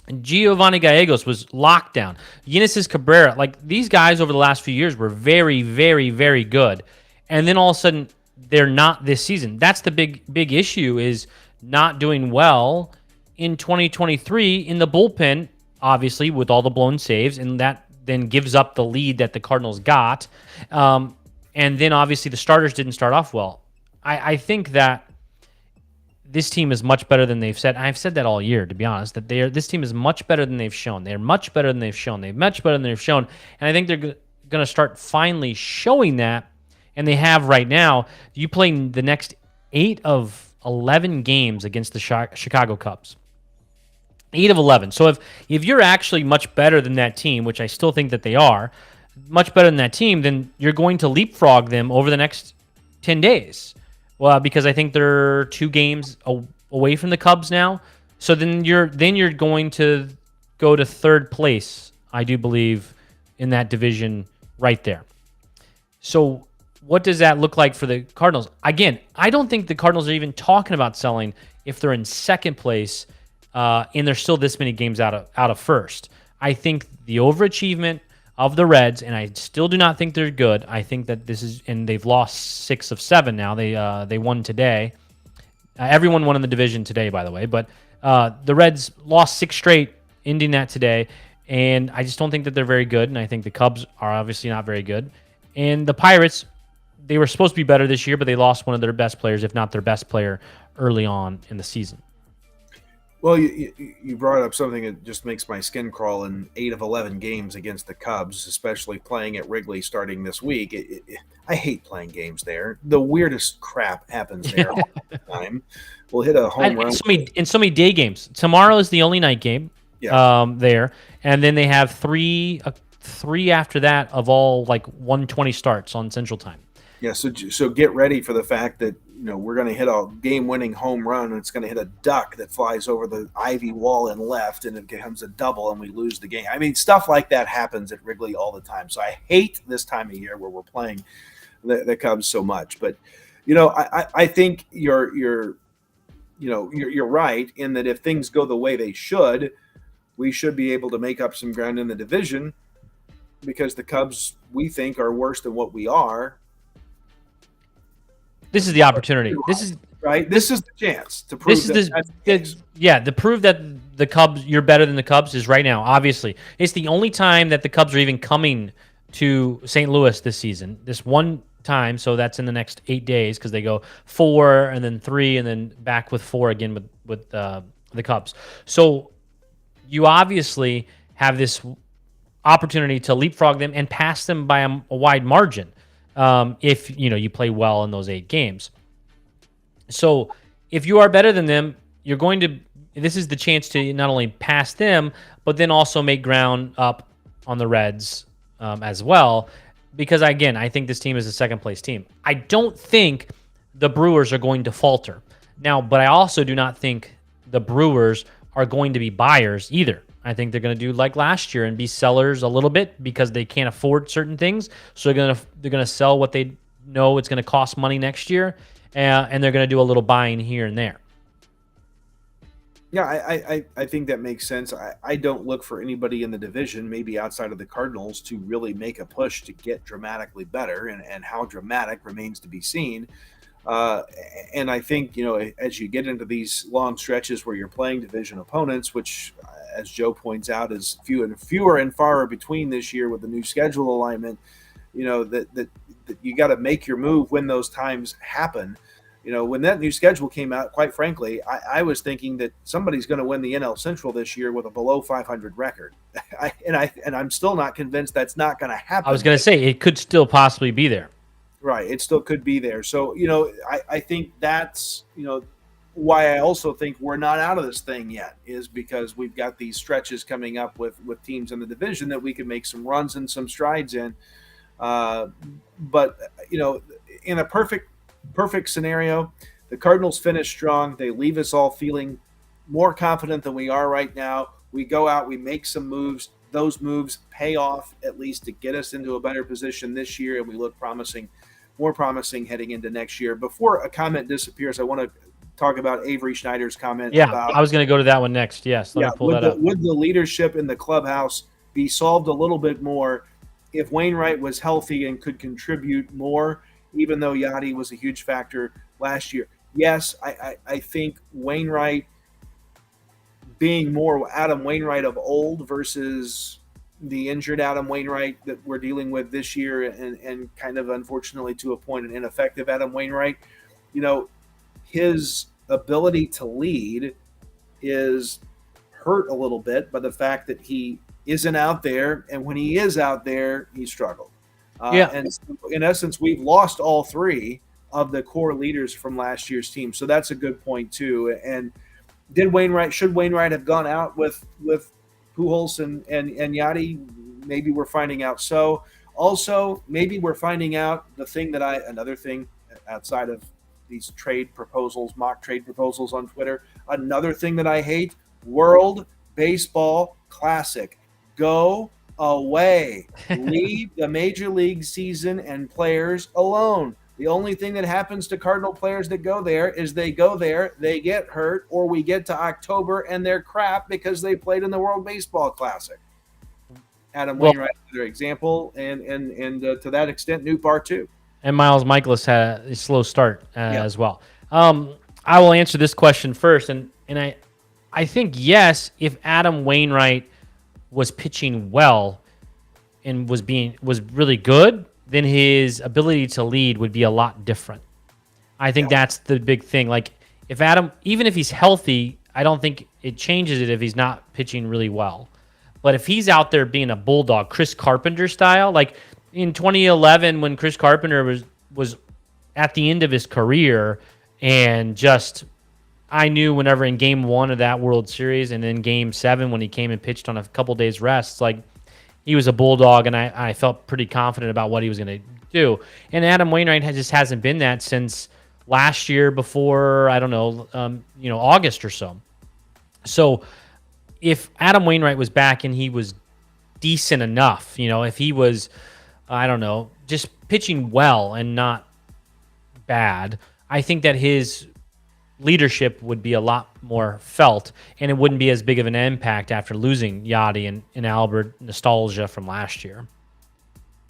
And Giovanni Gallegos was locked down. Yenesis Cabrera, like these guys over the last few years were very, very, very good. And then all of a sudden, they're not this season. That's the big issue, is not doing well in 2023 in the bullpen, obviously, with all the blown saves. And that then gives up the lead that the Cardinals got. And then obviously the starters didn't start off well. I think that this team is much better than they've said. I've said that all year, to be honest, that this team is much better than they've shown. They're much better than they've shown. They're much better than they've shown. And I think they're going to start finally showing that, and they have right now. You play the next 8 of 11 games against the Chicago Cubs. 8 of 11. So if you're actually much better than that team, which I still think that they are, much better than that team, then you're going to leapfrog them over the next 10 days. Well, because I think they're 2 games away from the Cubs now. So then you're going to go to third place, I do believe, in that division right there. So what does that look like for the Cardinals? Again, I don't think the Cardinals are even talking about selling if they're in second place and they're still this many games out of first. I think the overachievement of the Reds, and I still do not think they're good. I think that this is, and they've lost 6 of 7 now. They won today. Everyone won in the division today, by the way. But the Reds lost 6 straight, ending that today. And I just don't think that they're very good. And I think the Cubs are obviously not very good. And the Pirates, they were supposed to be better this year, but they lost one of their best players, if not their best player, early on in the season. Well, you brought up something that just makes my skin crawl. In 8 of 11 games against the Cubs, especially playing at Wrigley starting this week. I hate playing games there. The weirdest crap happens there all the time. We'll hit a home run. In so many day games. Tomorrow is the only night game there. And then they have three after that of all like 1:20 starts on Central Time. Yeah, so get ready for the fact that we're going to hit a game-winning home run, and it's going to hit a duck that flies over the ivy wall and left, and it becomes a double, and we lose the game. I mean, stuff like that happens at Wrigley all the time. So I hate this time of year where we're playing the Cubs so much. But I think you're right in that if things go the way they should, we should be able to make up some ground in the division, because the Cubs, we think, are worse than what we are. This is the opportunity. This is the chance to prove to prove that the Cubs, you're better than the Cubs, is right now. Obviously, it's the only time that the Cubs are even coming to St. Louis this season. This one time, so that's in the next 8 days, because they go 4 and then 3 and then back with 4 again with the Cubs. So you obviously have this opportunity to leapfrog them and pass them by a wide margin. If you play well in those 8 games. So if you are better than them, you're going to. This is the chance to not only pass them, but then also make ground up on the Reds as well. Because again, I think this team is a second place team. I don't think the Brewers are going to falter now, but I also do not think the Brewers are going to be buyers either. I think they're going to do like last year and be sellers a little bit because they can't afford certain things. So they're going to sell what they know it's going to cost money next year, and they're going to do a little buying here and there. Yeah, I think that makes sense. I don't look for anybody in the division, maybe outside of the Cardinals, to really make a push to get dramatically better, and how dramatic remains to be seen. Uh, and I think, as you get into these long stretches where you're playing division opponents, which, as Joe points out, is fewer and far between this year with the new schedule alignment, that you got to make your move when those times happen. When that new schedule came out, quite frankly, I was thinking that somebody's going to win the NL Central this year with a below 500 record. I'm still not convinced that's not going to happen. I was going to say it could still possibly be there. Right. It still could be there. So, I think that's, why I also think we're not out of this thing yet, is because we've got these stretches coming up with teams in the division that we can make some runs and some strides in. But, in a perfect scenario, the Cardinals finish strong. They leave us all feeling more confident than we are right now. We go out, we make some moves. Those moves pay off, at least to get us into a better position this year, and we look more promising heading into next year. Before a comment disappears, I want to talk about Avery Schneider's comment. Yeah, about, I was going to go to that one next. Yes, let me pull that up. Would the leadership in the clubhouse be solved a little bit more if Wainwright was healthy and could contribute more, even though Yachty was a huge factor last year? Yes, I think Wainwright being more Adam Wainwright of old versus the injured Adam Wainwright that we're dealing with this year, and kind of, unfortunately, to a point, an ineffective Adam Wainwright, his ability to lead is hurt a little bit by the fact that he isn't out there, and when he is out there, he struggled. And in essence, we've lost all three of the core leaders from last year's team. So that's a good point too. And should Wainwright have gone out with Pujols and Yachty? Maybe we're finding out. So also, maybe we're finding out another thing outside of these mock trade proposals on Twitter. Another thing that I hate: World Baseball Classic. Go away. Leave the major league season and players alone. The only thing that happens to Cardinal players that go there is they go there, they get hurt, or we get to October and they're crap because they played in the World Baseball Classic. Adam Wainwright, another example, and to that extent, Nootbaar too. And Miles Michaelis had a slow start as well. I will answer this question first, and I think yes, if Adam Wainwright was pitching well and was really good, then his ability to lead would be a lot different. I think that's the big thing. Like, if Adam, even if he's healthy, I don't think it changes it if he's not pitching really well. But if he's out there being a bulldog, Chris Carpenter style, like in 2011 when Chris Carpenter was at the end of his career, and just, I knew whenever in game 1 of that World Series and then game 7 when he came and pitched on a couple days rest, like, he was a bulldog, and I felt pretty confident about what he was going to do. And Adam Wainwright just hasn't been that since last year before, I don't know, August or so. So if Adam Wainwright was back and he was decent enough, if he was, I don't know, just pitching well and not bad, I think that his leadership would be a lot more felt, and it wouldn't be as big of an impact after losing Yachty and Albert, nostalgia from last year.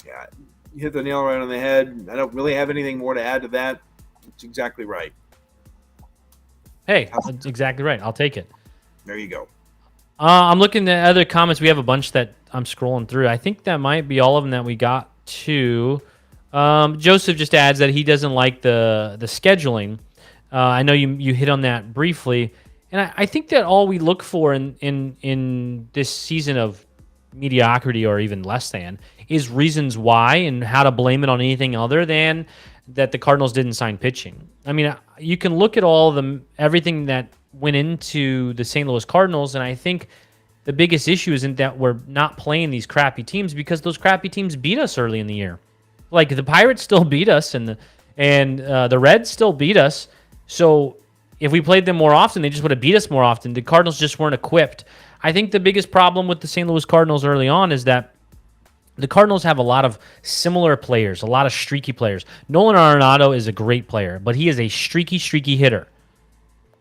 Yeah, you hit the nail right on the head. I don't really have anything more to add to that. It's exactly right. Hey, that's exactly right. I'll take it. There you go. I'm looking at other comments. We have a bunch that I'm scrolling through. I think that might be all of them that we got to. Joseph just adds that he doesn't like the scheduling. I know you hit on that briefly, and I think that all we look for in this season of mediocrity, or even less than, is reasons why, and how to blame it on anything other than that the Cardinals didn't sign pitching. I mean, you can look at everything that went into the St. Louis Cardinals, and I think the biggest issue isn't that we're not playing these crappy teams, because those crappy teams beat us early in the year. Like, the Pirates still beat us, and the Reds still beat us. So if we played them more often, they just would have beat us more often. The Cardinals just weren't equipped. I think the biggest problem with the St. Louis Cardinals early on is that the Cardinals have a lot of similar players, a lot of streaky players. Nolan Arenado is a great player, but he is a streaky hitter.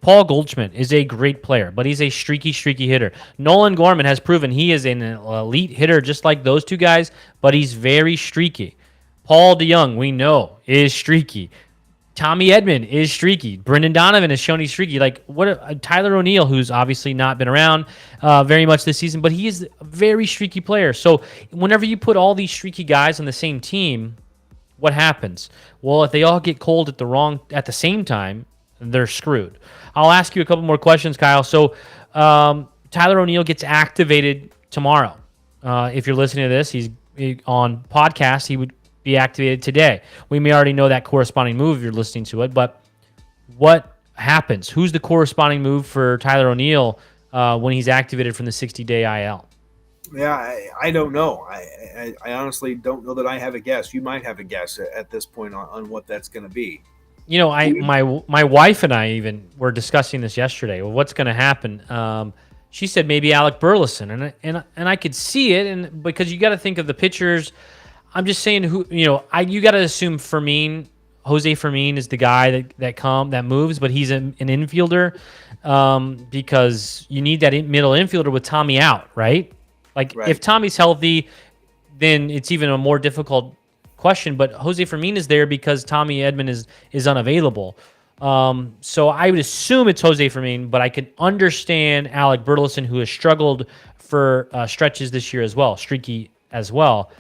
Paul Goldschmidt is a great player, but he's a streaky hitter. Nolan Gorman has proven he is an elite hitter just like those two guys, but he's very streaky. Paul DeYoung, we know, is streaky. Tommy Edman is streaky. Brendan Donovan has shown he's streaky. Like Tyler O'Neill, who's obviously not been around very much this season, but he is a very streaky player. So whenever you put all these streaky guys on the same team, what happens? Well, if they all get cold at the same time, they're screwed. I'll ask you a couple more questions, Kyle. So Tyler O'Neill gets activated tomorrow. If you're listening to this, he's on podcast. He would be activated today. We may already know that corresponding move if you're listening to it, but what happens? Who's the corresponding move for Tyler O'Neill when he's activated from the 60-day IL? Yeah, I don't know. I honestly don't know that I have a guess. You might have a guess at this point on what that's going to be. You know, my wife and I even were discussing this yesterday. Well, what's going to happen? She said maybe Alec Burleson, and I could see it, and because you got to think of the pitchers. I'm just saying you got to assume Jose Fermin is the guy that moves, but he's an infielder because you need that middle infielder with Tommy out, right? Like if Tommy's healthy, then it's even a more difficult question. But Jose Fermin is there because Tommy Edman is unavailable. So I would assume it's Jose Fermin, but I can understand Alec Burleson, who has struggled for stretches this year as well, streaky as well.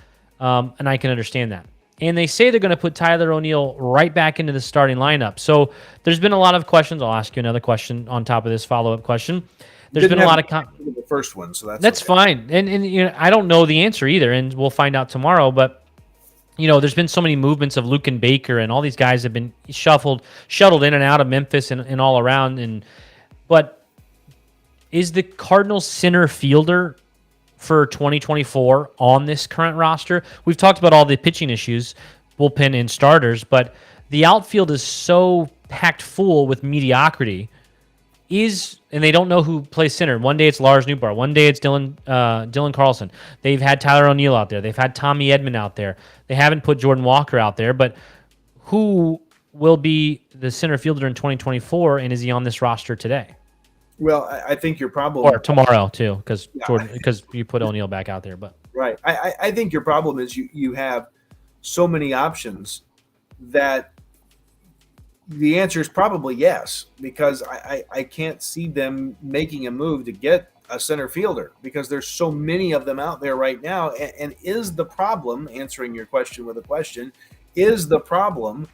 And I can understand that. And they say they're going to put Tyler O'Neill right back into the starting lineup. So there's been a lot of questions. I'll ask you another question on top of this follow-up question. There's been a lot of the first one, so that's okay. Fine. And I don't know the answer either, and we'll find out tomorrow. But there's been so many movements of Luke and Baker, and all these guys have been shuttled in and out of Memphis and all around. But is the Cardinals center fielder for 2024 on this current roster? We've talked about all the pitching issues, bullpen and starters, but the outfield is so packed full with mediocrity. And they don't know who plays center. One day it's Lars Newbar. One day it's Dylan Carlson. They've had Tyler O'Neill out there. They've had Tommy Edman out there. They haven't put Jordan Walker out there, but who will be the center fielder in 2024, and is he on this roster today? Well, I think your problem, or tomorrow too, because you put O'Neill back out there. But right, I think your problem is you have so many options that the answer is probably yes, because I can't see them making a move to get a center fielder because there's so many of them out there right now. And is the problem, answering your question with a question, is the problem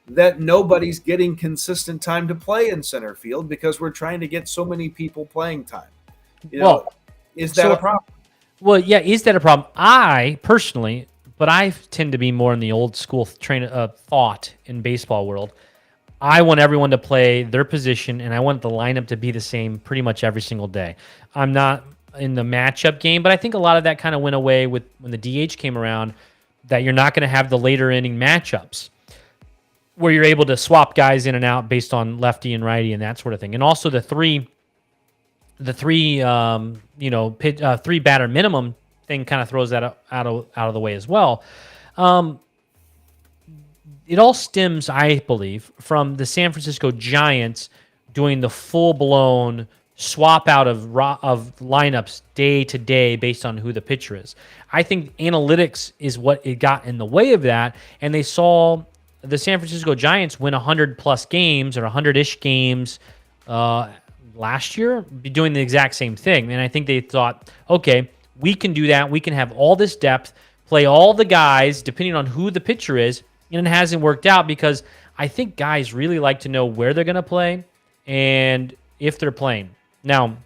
that nobody's getting consistent time to play in center field because we're trying to get so many people playing time? Is that a problem? Well, yeah, is that a problem? I personally, but I tend to be more in the old school thought in baseball world. I want everyone to play their position, and I want the lineup to be the same pretty much every single day. I'm not in the matchup game, but I think a lot of that kind of went away when the DH came around, that you're not going to have the later inning matchups where you're able to swap guys in and out based on lefty and righty and that sort of thing. And also the three batter minimum thing kind of throws that out of the way as well. It all stems, I believe, from the San Francisco Giants doing the full-blown swap out of lineups day to day based on who the pitcher is. I think analytics is what it got in the way of that, and they saw the San Francisco Giants win 100-plus games or 100-ish games last year, be doing the exact same thing. And I think they thought, okay, we can do that. We can have all this depth, play all the guys, depending on who the pitcher is, and it hasn't worked out because I think guys really like to know where they're going to play and if they're playing. Now,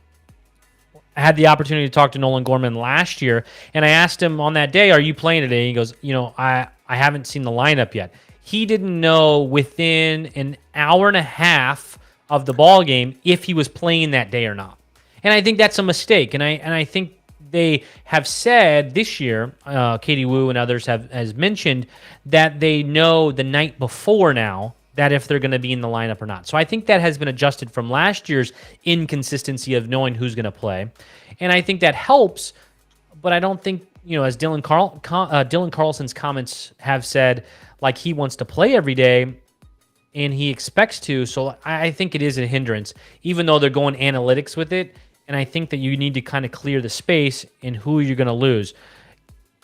I had the opportunity to talk to Nolan Gorman last year, and I asked him on that day, are you playing today? He goes, I haven't seen the lineup yet. He didn't know within an hour and a half of the ball game if he was playing that day or not. And I think that's a mistake. And I think they have said this year, Katie Wu and others has mentioned that they know the night before now that if they're going to be in the lineup or not. So I think that has been adjusted from last year's inconsistency of knowing who's going to play. And I think that helps, but I don't think, as Dylan Carlson's comments have said, like he wants to play every day. and he expects to. So I think it is a hindrance, even though they're going analytics with it. And I think that you need to kind of clear the space in who you're going to lose.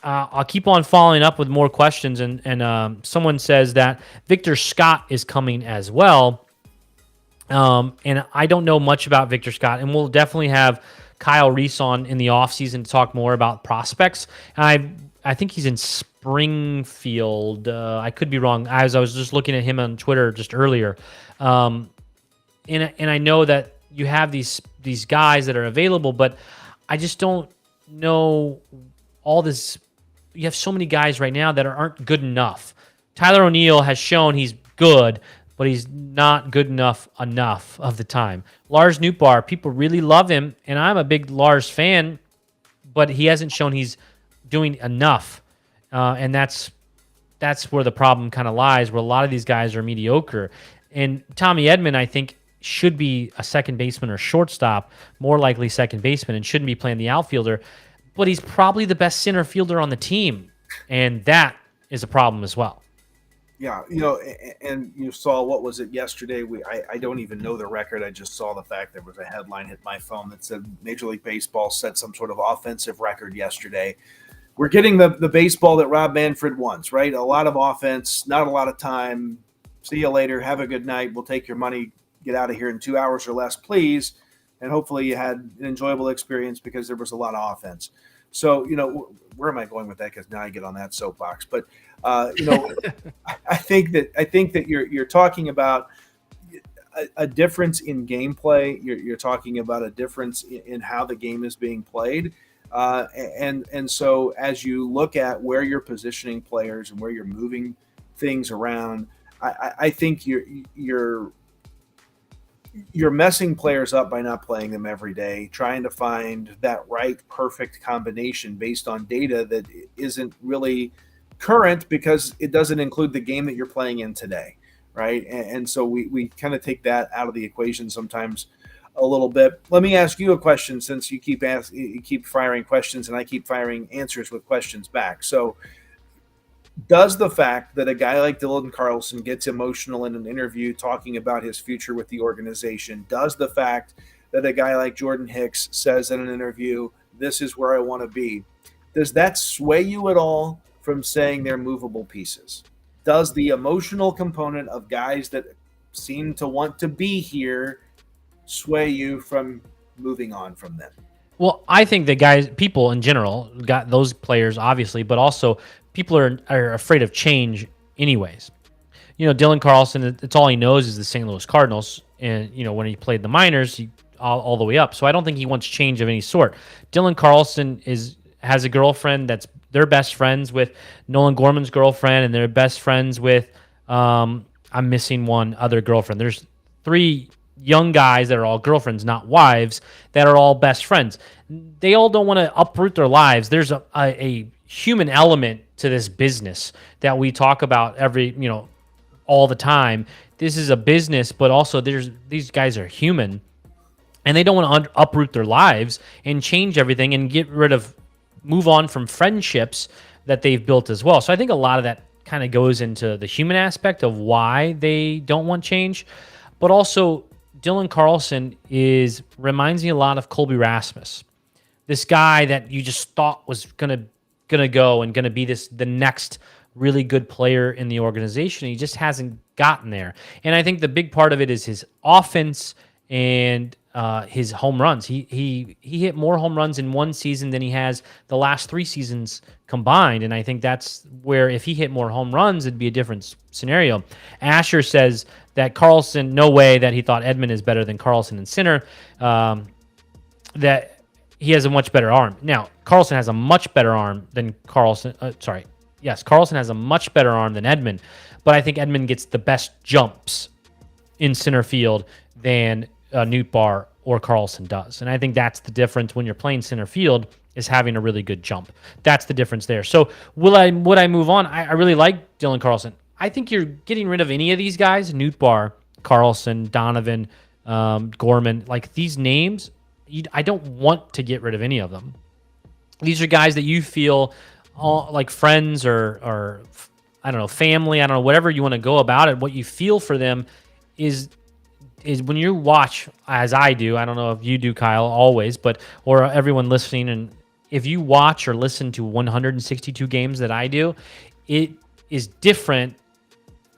I'll keep on following up with more questions. And someone says that Victor Scott is coming as well. And I don't know much about Victor Scott. And we'll definitely have Kyle Reese on in the offseason to talk more about prospects. I think he's in Springfield. I could be wrong. As I was just looking at him on Twitter just earlier. And I know that you have these guys that are available, but I just don't know all this. You have so many guys right now that aren't good enough. Tyler O'Neill has shown he's good, but he's not good enough of the time. Lars Nootbaar, people really love him, and I'm a big Lars fan, but he hasn't shown he's doing enough, and that's where the problem kind of lies, where a lot of these guys are mediocre. And Tommy Edman, I think, should be a second baseman or shortstop, more likely second baseman, and shouldn't be playing the outfielder. But he's probably the best center fielder on the team, and that is a problem as well. Yeah, and you saw, what was it yesterday? I don't even know the record. I just saw the fact there was a headline hit my phone that said Major League Baseball set some sort of offensive record yesterday. We're getting the baseball that Rob Manfred wants, right? A lot of offense, not a lot of time. See you later. Have a good night. We'll take your money. Get out of here in 2 hours or less, please. And hopefully you had an enjoyable experience because there was a lot of offense. So, where am I going with that? Because now I get on that soapbox. But, I think that you're talking about a difference in gameplay. You're talking about a difference in how the game is being played. And so as you look at where you're positioning players and where you're moving things around, I think you're messing players up by not playing them every day, trying to find that right, perfect combination based on data that isn't really current because it doesn't include the game that you're playing in today, right? And so we kind of take that out of the equation sometimes a little bit. Let me ask you a question, since you keep firing questions and I keep firing answers with questions back. So does the fact that a guy like Dylan Carlson gets emotional in an interview talking about his future with the organization, does the fact that a guy like Jordan Hicks says in an interview, this is where I want to be, does that sway you at all from saying they're movable pieces? Does the emotional component of guys that seem to want to be here sway you from moving on from them? Well, I think that people in general, got those players obviously, but also people are afraid of change anyways. Dylan Carlson, it's all he knows is the St. Louis Cardinals. And, when he played the minors, he all the way up. So I don't think he wants change of any sort. Dylan Carlson has a girlfriend that's they're best friends with Nolan Gorman's girlfriend, and they're best friends with, I'm missing one other girlfriend. There's 3 young guys that are all girlfriends, not wives, that are all best friends. They all don't want to uproot their lives. There's a human element to this business that we talk about all the time. This is a business, but also these guys are human, and they don't want to uproot their lives and change everything and move on from friendships that they've built as well. So I think a lot of that kind of goes into the human aspect of why they don't want change, but also Dylan Carlson reminds me a lot of Colby Rasmus, this guy that you just thought was gonna go and gonna be the next really good player in the organization. He just hasn't gotten there, and I think the big part of it is his offense and his home runs. He hit more home runs in one season than he has the last 3 seasons combined, and I think that's where if he hit more home runs, it'd be a different scenario. Asher says that Carlson, no way that he thought Edman is better than Carlson in center, that he has a much better arm. Now, Carlson has a much better arm than Carlson. Carlson has a much better arm than Edman, but I think Edman gets the best jumps in center field than Nootbaar or Carlson does. And I think that's the difference when you're playing center field, is having a really good jump. That's the difference there. So would I move on? I really like Dylan Carlson. I think you're getting rid of any of these guys, Nootbaar, Carlson, Donovan, Gorman, like these names, I don't want to get rid of any of them. These are guys that you feel like friends or I don't know, family, I don't know, whatever you want to go about it, what you feel for them is when you watch, as I do, I don't know if you do, Kyle, always, but or everyone listening, and if you watch or listen to 162 games that I do, it is different,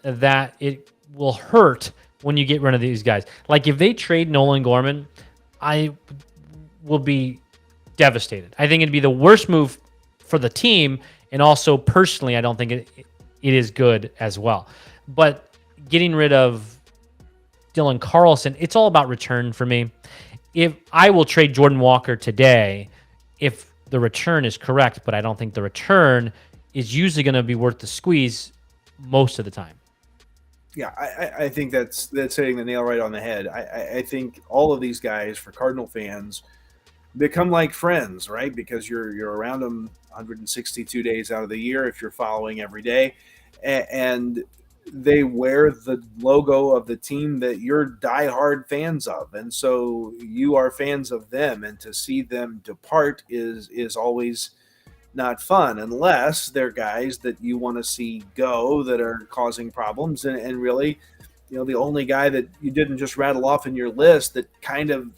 that it will hurt when you get rid of these guys. Like if they trade Nolan Gorman, I will be devastated. I think it'd be the worst move for the team, and also personally, I don't think it is good as well. But getting rid of Dylan Carlson, it's all about return for me. If I will trade Jordan Walker today, if the return is correct, but I don't think the return is usually going to be worth the squeeze most of the time. Yeah, I think that's hitting the nail right on the head. I think all of these guys, for Cardinal fans, become like friends, right? Because you're around them 162 days out of the year if you're following every day, and they wear the logo of the team that you're diehard fans of, and so you are fans of them. And to see them depart is always not fun, unless they're guys that you want to see go that are causing problems. And really, the only guy that you didn't just rattle off in your list that kind of,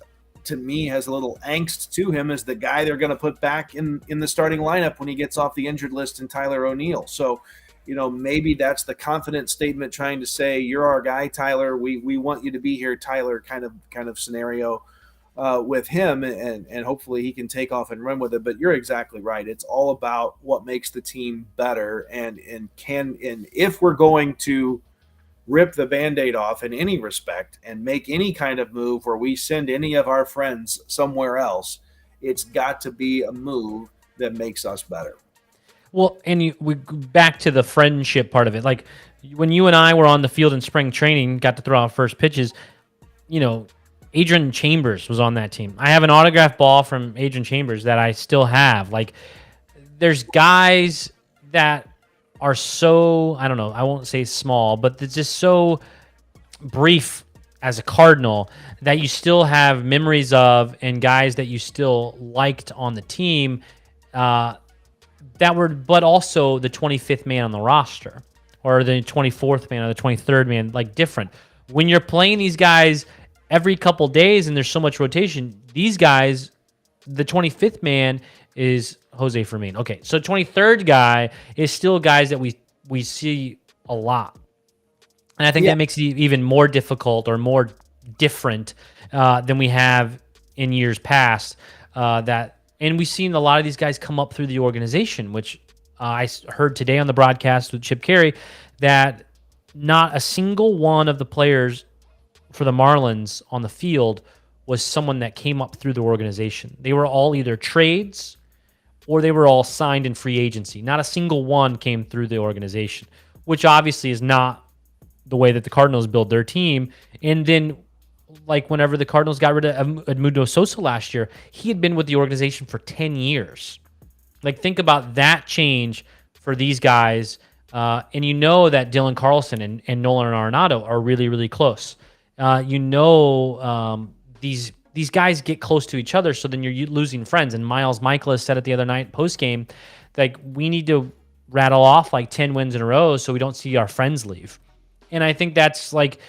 to me, has a little angst to him is the guy they're going to put back in the starting lineup when he gets off the injured list, in Tyler O'Neill. So, maybe that's the confident statement trying to say, you're our guy, Tyler. We want you to be here, Tyler, kind of scenario with him, and hopefully he can take off and run with it. But you're exactly right. It's all about what makes the team better, and if we're going to rip the Band-Aid off in any respect and make any kind of move where we send any of our friends somewhere else, it's got to be a move that makes us better. Well, and we back to the friendship part of it. Like when you and I were on the field in spring training, got to throw out first pitches, Adrian Chambers was on that team. I have an autographed ball from Adrian Chambers that I still have. Like there's guys that are so, I don't know, I won't say small, but it's just so brief as a Cardinal that you still have memories of, and guys that you still liked on the team, that were, but also the 25th man on the roster, or the 24th man, or the 23rd man, like different. When you're playing these guys every couple days and there's so much rotation, these guys, the 25th man is Jose Firmino. Okay, so 23rd guy is still guys that we see a lot. And I think that makes it even more difficult or more different than we have in years past. And we've seen a lot of these guys come up through the organization, which I heard today on the broadcast with Chip Carey, that not a single one of the players for the Marlins on the field was someone that came up through the organization. They were all either trades or they were all signed in free agency. Not a single one came through the organization, which obviously is not the way that the Cardinals build their team. And then, like whenever the Cardinals got rid of Edmundo Sosa last year, he had been with the organization for 10 years. Like, think about that change for these guys. And that Dylan Carlson and Nolan Arenado are really, really close. These guys get close to each other, so then you're losing friends. And Miles Michaelis said it the other night post-game, like, we need to rattle off like 10 wins in a row so we don't see our friends leave. And I think that's like,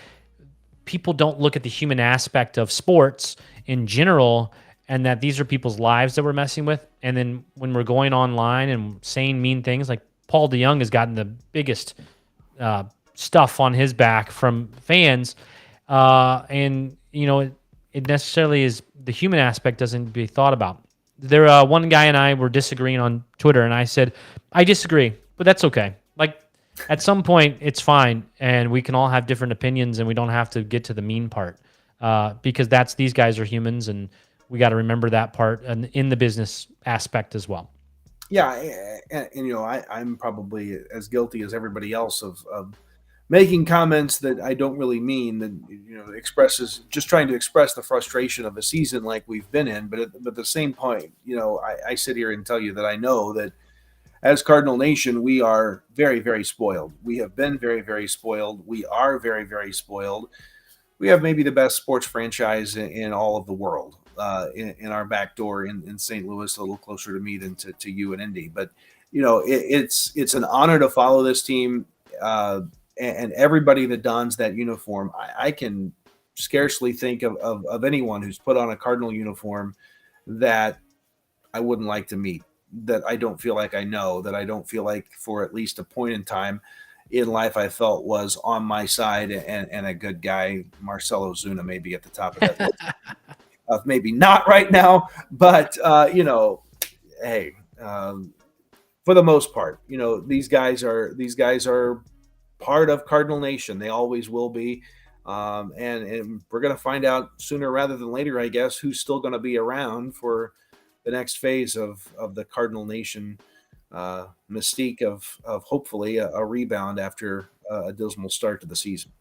people don't look at the human aspect of sports in general, and that these are people's lives that we're messing with. And then when we're going online and saying mean things, like Paul DeJong has gotten the biggest stuff on his back from fans. It necessarily is, the human aspect doesn't be thought about. One guy and I were disagreeing on Twitter, and I said, I disagree, but that's okay. Like, at some point, it's fine, and we can all have different opinions, and we don't have to get to the mean part, because these guys are humans, and we got to remember that part, and in the business aspect as well. Yeah, and I'm probably as guilty as everybody else of making comments that I don't really mean, that just trying to express the frustration of a season like we've been in. But at the same point, I sit here and tell you that I know that as Cardinal Nation, we are very, very spoiled. We have been very, very spoiled. We are very, very spoiled. We have maybe the best sports franchise in all of the world in our back door in St. Louis, a little closer to me than to you and Indy. But it's an honor to follow this team, and everybody that dons that uniform. I can scarcely think of anyone who's put on a Cardinal uniform that I wouldn't like to meet, that I don't feel like I know, that I don't feel like for at least a point in time in life I felt was on my side and a good guy. Marcelo Zuna may be at the top of that list. Maybe not right now, but hey, for the most part, these guys are part of Cardinal Nation. They always will be. And we're going to find out sooner rather than later, I guess, who's still going to be around for the next phase of the Cardinal Nation mystique of hopefully a rebound after a dismal start to the season.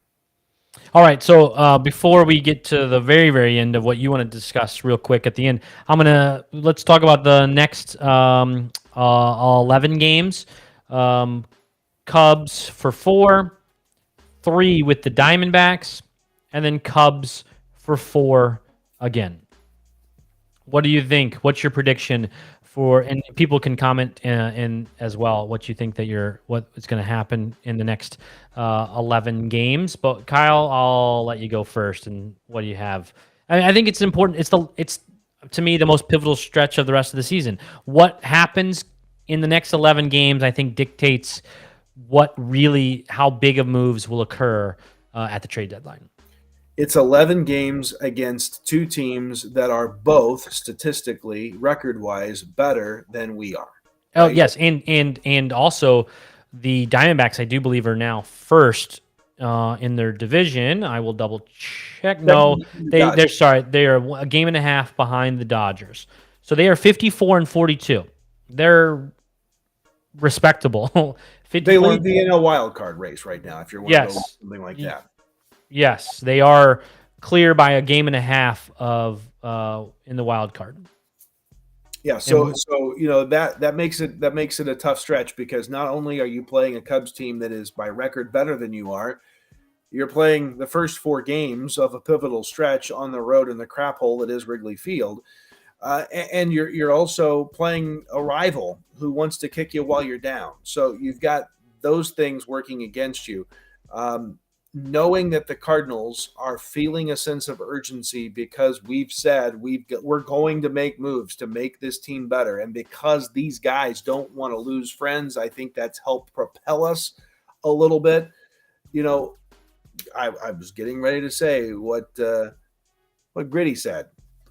All right, so before we get to the very, very end of what you want to discuss real quick at the end, let's talk about the next 11 games. Cubs for 4, 3 with the Diamondbacks, and then Cubs for 4 again. What do you think? What's your prediction for? And people can comment in as well what you think that what is going to happen in the next 11 games. But Kyle, I'll let you go first. And what do you have? I think it's important. It's to me the most pivotal stretch of the rest of the season. What happens in the next 11 games, I think, dictates how big of moves will occur at the trade deadline. It's 11 games against two teams that are both statistically, record-wise, better than we are. Right? Oh, yes, and also the Diamondbacks, I do believe, are now first in their division. I will double check. No, they're sorry. They are a game and a half behind the Dodgers. So they are 54-42. They're respectable. They lead the NL wild card race right now, if you're wondering something like that. Yes, they are clear by a game and a half of in the wild card. Yeah, so that makes it a tough stretch, because not only are you playing a Cubs team that is by record better than you are, you're playing the first 4 games of a pivotal stretch on the road in the crap hole that is Wrigley Field, and you're also playing a rival who wants to kick you while you're down. So you've got those things working against you. Knowing that the Cardinals are feeling a sense of urgency because we've said we're going to make moves to make this team better, and because these guys don't want to lose friends, I think that's helped propel us a little bit. I was getting ready to say what Gritty said.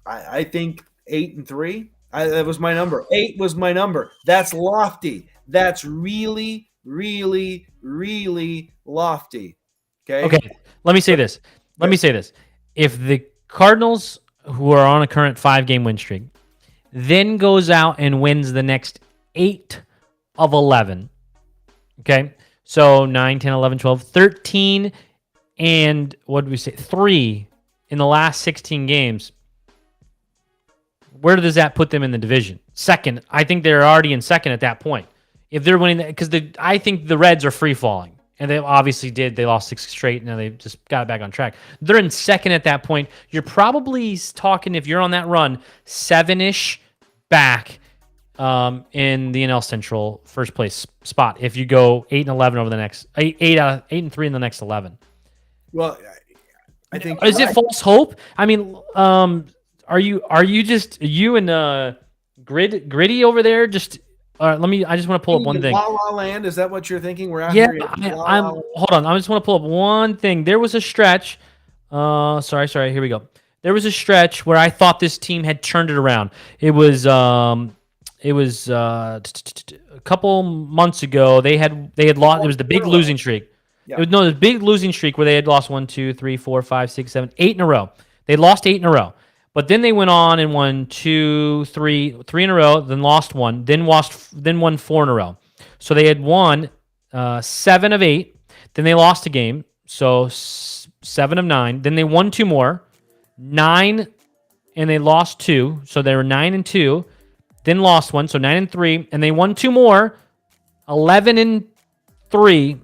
I think 8-3. That was my number. 8 was my number. That's lofty. That's really, really, really lofty. Okay. Let me say this. If the Cardinals, who are on a current 5-game win streak, then goes out and wins the next 8 of 11, okay? So 9, 10, 11, 12, 13, and what did we say? 3 in the last 16 games. Where does that put them in the division? Second. I think they're already in second at that point. If they're winning, because I think the Reds are free falling. And they obviously did. They lost 6 straight, and now they just got it back on track. They're in second at that point. You're probably talking, if you're on that run, 7-ish back in the NL Central first place spot. If you go 8-11 over the next 8-3 in the next 11. Well, I think is it false hope? I mean, are you just you and Gritty over there just? I just want to pull up one thing. La La Land, is that what you're thinking? We're out here. Hold on. I just want to pull up one thing. There was a stretch. Sorry. Here we go. There was a stretch where I thought this team had turned it around. It was a couple months ago. They had lost. It was the big losing streak. Yeah. It was the big losing streak where they had lost 1, 2, 3, 4, 5, 6, 7, 8 in a row. They lost 8 in a row. But then they went on and won 2, 3 in a row, then lost 1, then won 4 in a row. So they had won 7 of 8, then they lost a game, so 7 of 9. Then they won 2 more, 9, and they lost 2, so they were 9-2. Then lost 1, so 9-3, and they won 2 more, 11-3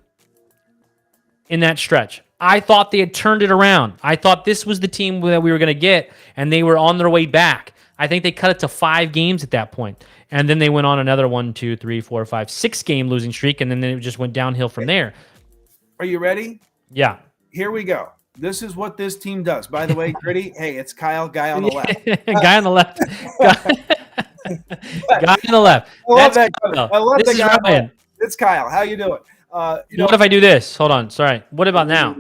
in that stretch. I thought they had turned it around. I thought this was the team that we were going to get, and they were on their way back. I think they cut it to 5 games at that point, and then they went on another 1, 2, 3, 4, 5, 6 game losing streak, and then it just went downhill from there. Are you ready? Yeah. Here we go. This is what this team does. By the way, Gritty, hey, it's Kyle, guy on the left. Guy on the left. Guy on the left. I love That's that. Kyle. I love This the is guy. Ryan. It's Kyle. How you doing? What if I do this? Hold on. Sorry. What about now?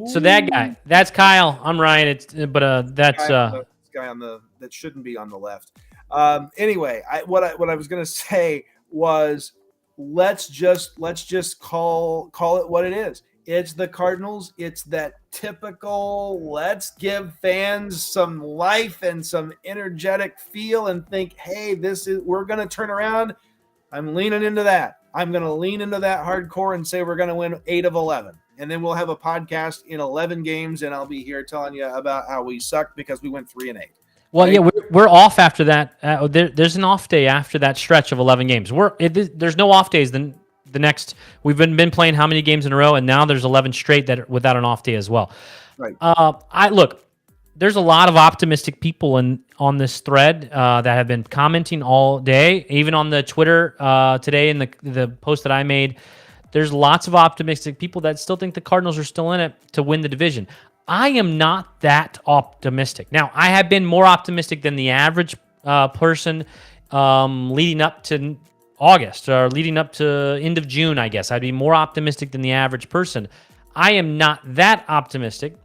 So that guy, that's Kyle. I'm Ryan. That's guy on the that shouldn't be on the left. Anyway, what I was gonna say was let's just call it what it is. It's the Cardinals. It's that typical let's give fans some life and some energetic feel and think, hey, we're gonna turn around. I'm leaning into that. I'm gonna lean into that hardcore and say we're gonna win 8 of 11. And then we'll have a podcast in 11 games, and I'll be here telling you about how we suck because we went 3-8. well, right? yeah, we're off after that. There's an off day after that stretch of 11 games. There's no off days. Then the next we've been playing how many games in a row, and now there's 11 straight that without an off day as well. Right. There's a lot of optimistic people on this thread that have been commenting all day, even on the Twitter today in the post that I made. There's lots of optimistic people that still think the Cardinals are still in it to win the division. I am not that optimistic. Now, I have been more optimistic than the average person leading up to August or leading up to end of June, I guess. I'd be more optimistic than the average person. I am not that optimistic,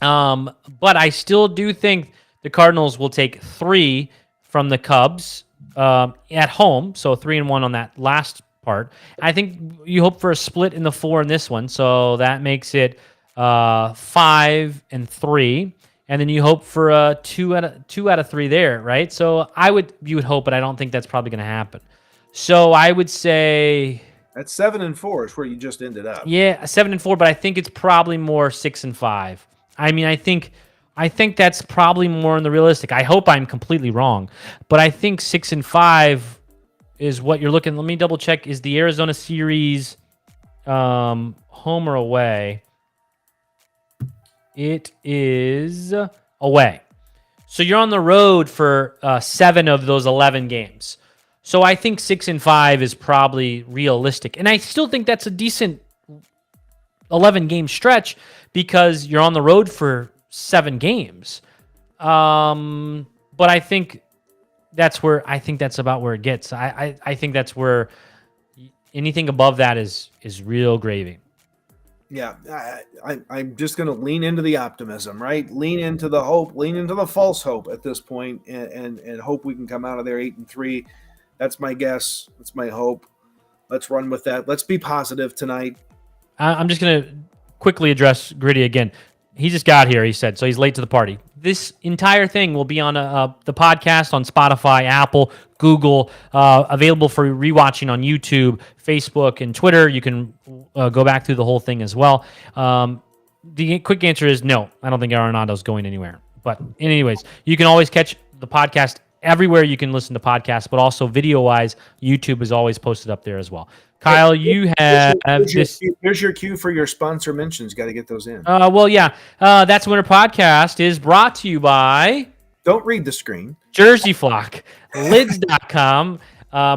but I still do think the Cardinals will take 3 from the Cubs at home, so 3-1 on that last part. I think you hope for a split in the 4 in this one, so that makes it 5-3, and then you hope for a 2 out of 3 there, right? So you would hope, but I don't think that's probably going to happen. So I would say That's 7-4 is where you just ended up. yeah, 7-4, but I think it's probably more 6-5. I mean, I think that's probably more in the realistic. I hope I'm completely wrong, but I think 6-5 is what you're looking. Let me double check. Is the Arizona series home or away? It is away. So you're on the road for 7 of those 11 games. So I think 6-5 is probably realistic. And I still think that's a decent 11-game stretch because you're on the road for 7 games. But I think that's about where it gets. I think that's where anything above that is real gravy. Yeah, I'm just going to lean into the optimism, right? Lean into the hope, lean into the false hope at this point, and hope we can come out of there 8-3. That's my guess. That's my hope. Let's run with that. Let's be positive tonight. I'm just going to quickly address Gritty again. He just got here, he said, so he's late to the party. This entire thing will be on the podcast on Spotify, Apple, Google, available for rewatching on YouTube, Facebook, and Twitter. You can go back through the whole thing as well. The quick answer is no. I don't think Arenado's going anywhere. But anyways, you can always catch the podcast everywhere you can listen to podcasts, but also video-wise, YouTube is always posted up there as well. Kyle, you have this. Here's your cue for your sponsor mentions. Got to get those in. That's Winter Podcast is brought to you by. Don't read the screen. Jersey Flock, Lids.com,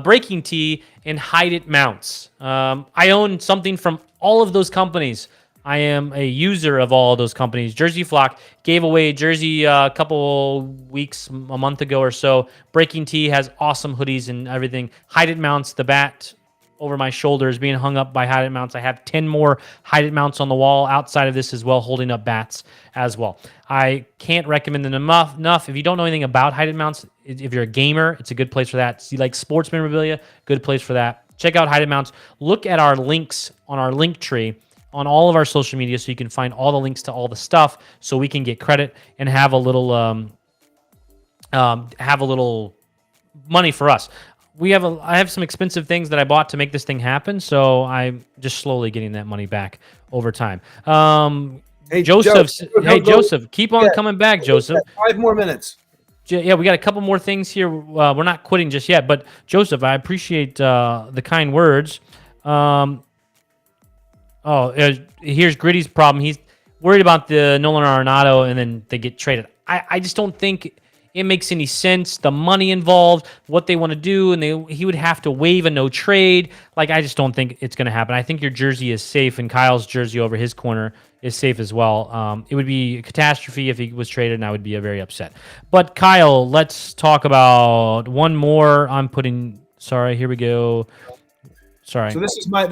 Breaking Tea, and Hide It Mounts. I own something from all of those companies. I am a user of all of those companies. Jersey Flock gave away a jersey a couple weeks, a month ago or so. Breaking Tea has awesome hoodies and everything. Hide It Mounts, the bat over my shoulders being hung up by Hide It Mounts. I have 10 more Hide It Mounts on the wall outside of this as well, holding up bats as well. I can't recommend them enough. If you don't know anything about Hide It Mounts, if you're a gamer, it's a good place for that. See, like sports memorabilia, good place for that. Check out Hide It Mounts. Look at our links on our link tree on all of our social media so you can find all the links to all the stuff so we can get credit and have a little money for us. I have some expensive things that I bought to make this thing happen, so I'm just slowly getting that money back over time. Hey, Joseph, keep on coming back, Joseph. 5 more minutes. Yeah, we got a couple more things here. We're not quitting just yet, but Joseph, I appreciate the kind words. Here's Gritty's problem. He's worried about the Nolan Arenado, and then they get traded. I just don't think it makes any sense. The money involved, what they want to do, and he would have to waive a no trade. Like, I just don't think it's going to happen. I think your jersey is safe, and Kyle's jersey over his corner is safe as well. It would be a catastrophe if he was traded, and I would be very upset. But Kyle, let's talk about one more. Sorry, here we go. Sorry. So this is my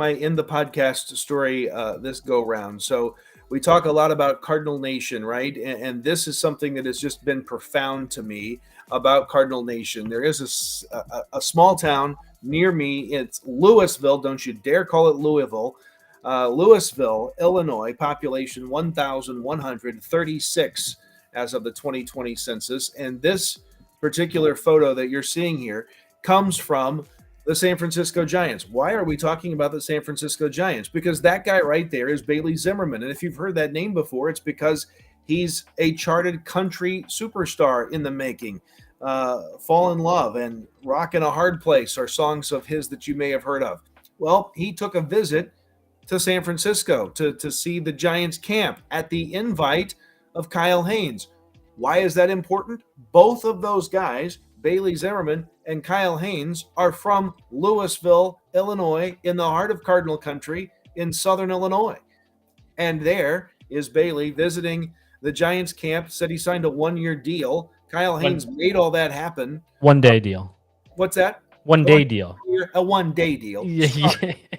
in the podcast story this go round. So we talk a lot about Cardinal Nation, right? And this is something that has just been profound to me about Cardinal Nation. There is a small town near me. It's Louisville. Don't you dare call it Louisville. Louisville, Illinois, population 1,136 as of the 2020 census. And this particular photo that you're seeing here comes from the San Francisco Giants. Why are we talking about the San Francisco Giants? Because that guy right there is Bailey Zimmerman. And if you've heard that name before, it's because he's a charted country superstar in the making. Fall in Love and Rockin' a Hard Place are songs of his that you may have heard of. Well, he took a visit to San Francisco to see the Giants camp at the invite of Kyle Haynes. Why is that important? Both of those guys, Bailey Zimmerman and Kyle Haynes, are from Louisville, Illinois, in the heart of Cardinal country in southern Illinois. And there is Bailey visiting the Giants camp, said he signed a 1-year deal. Kyle Haynes made all that happen. 1-day deal. What's that? 1-day deal. A 1-day deal. Yeah.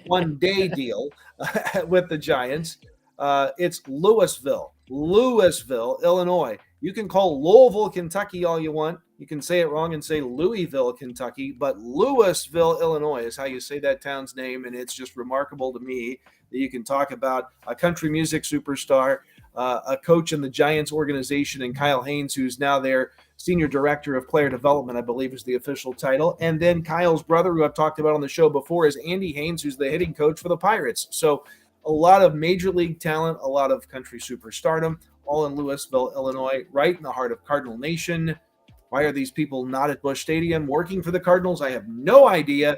1-day deal with the Giants. It's Louisville, Illinois. You can call Louisville, Kentucky all you want. You can say it wrong and say Louisville, Kentucky, but Louisville, Illinois is how you say that town's name, and it's just remarkable to me that you can talk about a country music superstar, a coach in the Giants organization, and Kyle Haynes, who's now their senior director of player development, I believe is the official title. And then Kyle's brother, who I've talked about on the show before, is Andy Haynes, who's the hitting coach for the Pirates. So a lot of major league talent, a lot of country superstardom, all in Louisville, Illinois, right in the heart of Cardinal Nation. Why are these people not at Busch Stadium working for the Cardinals? I have no idea,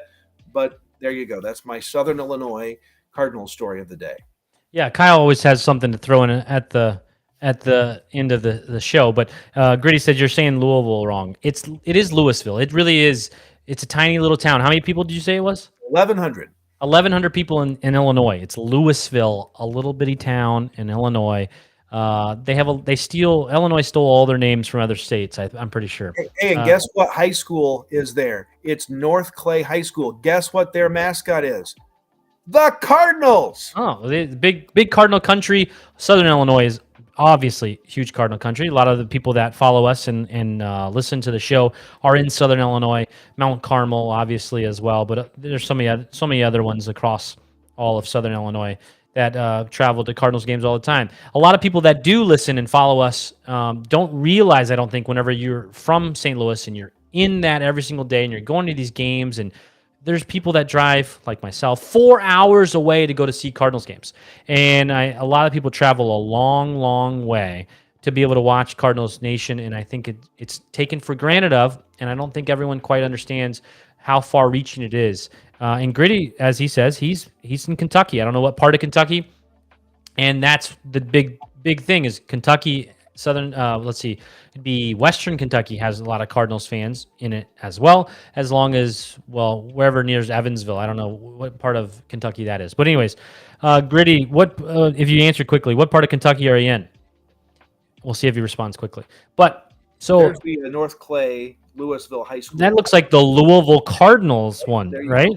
but there you go. That's my Southern Illinois Cardinals story of the day. Yeah, Kyle always has something to throw in at the end of the show. But Gritty said you're saying Louisville wrong. It is Louisville. It really is. It's a tiny little town. How many people did you say it was? 1,100. 1,100 people in Illinois. It's Louisville, a little bitty town in Illinois. Illinois stole all their names from other states. I'm pretty sure. Hey, and guess what high school is there? It's North Clay High School. Guess what their mascot is? The Cardinals. Oh, the big Cardinal country. Southern Illinois is obviously huge Cardinal country. A lot of the people that follow us and listen to the show are in Southern Illinois, Mount Carmel, obviously as well. But there's so many other ones across all of Southern Illinois that travel to Cardinals games all the time. A lot of people that do listen and follow us don't realize, I don't think, whenever you're from St. Louis and you're in that every single day and you're going to these games, and there's people that drive, like myself, 4 hours away to go to see Cardinals games. And a lot of people travel a long, long way to be able to watch Cardinals Nation, and I think it's taken for granted of, and I don't think everyone quite understands how far-reaching it is. And Gritty, as he says, he's in Kentucky. I don't know what part of Kentucky, and that's the big thing is Kentucky, Southern. Let's see, it'd be Western Kentucky has a lot of Cardinals fans in it as well, as long as wherever near Evansville. I don't know what part of Kentucky that is, but anyways, Gritty, what if you answer quickly? What part of Kentucky are you in? We'll see if he responds quickly. But so there's the North Clay Louisville High School. That looks like the Louisville Cardinals one, right?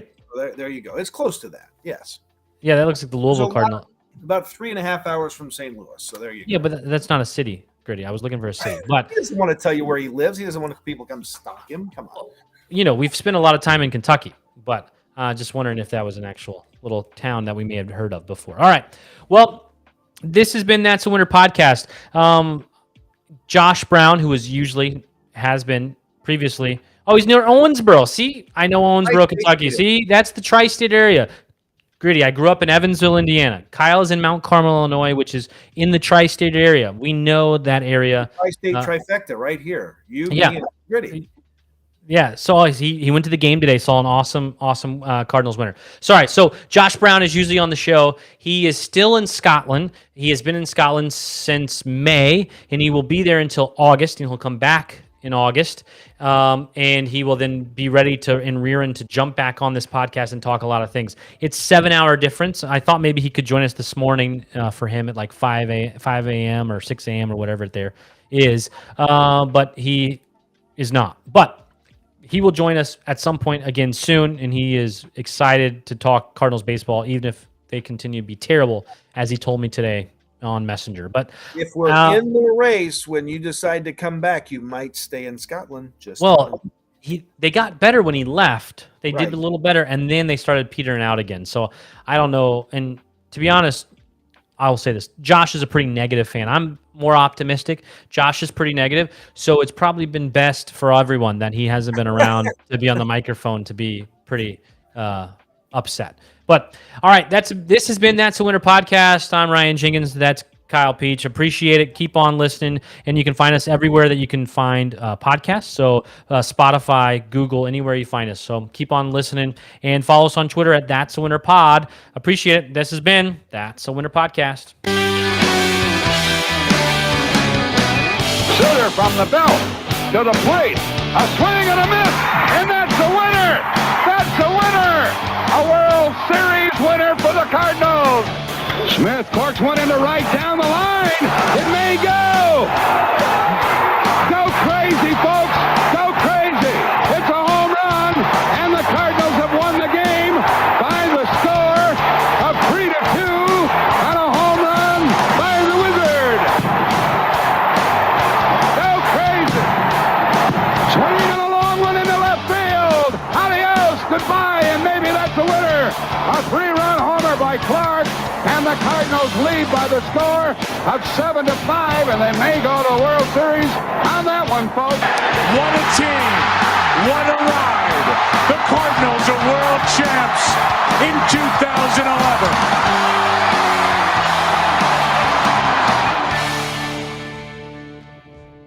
There you go. It's close to that. Yes. Yeah, that looks like the Louisville Cardinals. About 3.5 hours from St. Louis. So there you go. Yeah, but that's not a city, Gritty. I was looking for a city. But he doesn't want to tell you where he lives. He doesn't want people to come stalk him. Come on. We've spent a lot of time in Kentucky, but just wondering if that was an actual little town that we may have heard of before. All right. Well, this has been That's a Winner podcast. Josh Brown, who has been previously. Oh, he's near Owensboro. See, I know Owensboro, Kentucky. See, that's the tri-state area. Gritty, I grew up in Evansville, Indiana. Kyle is in Mount Carmel, Illinois, which is in the tri-state area. We know that area. Tri-state trifecta right here. You, yeah. me, and Gritty. Yeah, so he went to the game today, saw an awesome Cardinals winner. Sorry, so Josh Brown is usually on the show. He is still in Scotland. He has been in Scotland since May, and he will be there until August, and he'll come back in August. And he will then be ready to in rear to jump back on this podcast and talk a lot of things. It's 7-hour difference. I thought maybe he could join us this morning for him at like 5 a.m. or 6 a.m. or whatever it there is, but he is not. But he will join us at some point again soon, and he is excited to talk Cardinals baseball, even if they continue to be terrible, as he told me today on Messenger. But if we're in the race, when you decide to come back, you might stay in Scotland. They got better when he left. They Right. did a little better, and then they started petering out again. So I don't know. And to be honest, I will say this. Josh is a pretty negative fan. I'm more optimistic. Josh is pretty negative. So it's probably been best for everyone that he hasn't been around to be on the microphone to be pretty upset. But all right, this has been That's a Winner podcast. I'm Ryan Jenkins. That's Kyle Peach. Appreciate it. Keep on listening. And you can find us everywhere that you can find podcasts. So Spotify, Google, anywhere you find us. So keep on listening and follow us on Twitter at That's a Winner Pod. Appreciate it. This has been That's a Winner podcast. Sutter from the belt to the plate. A swing and a miss, and that's a winner. That's a winner. A World Series winner for the Cardinals. Smith corks one into right down the line. It may go. Go crazy, folks. Go crazy. It's a home run, and the Cardinals have won the game by the score of 3-2 on a home run by the Wizard. Go crazy. Swinging a long one into left field. Adios, goodbye, and maybe that's the winner. A 3-run homer by Clark. And the Cardinals lead by the score of 7-5, and they may go to the World Series on that one, folks. What a team. What a ride. The Cardinals are world champs in 2011.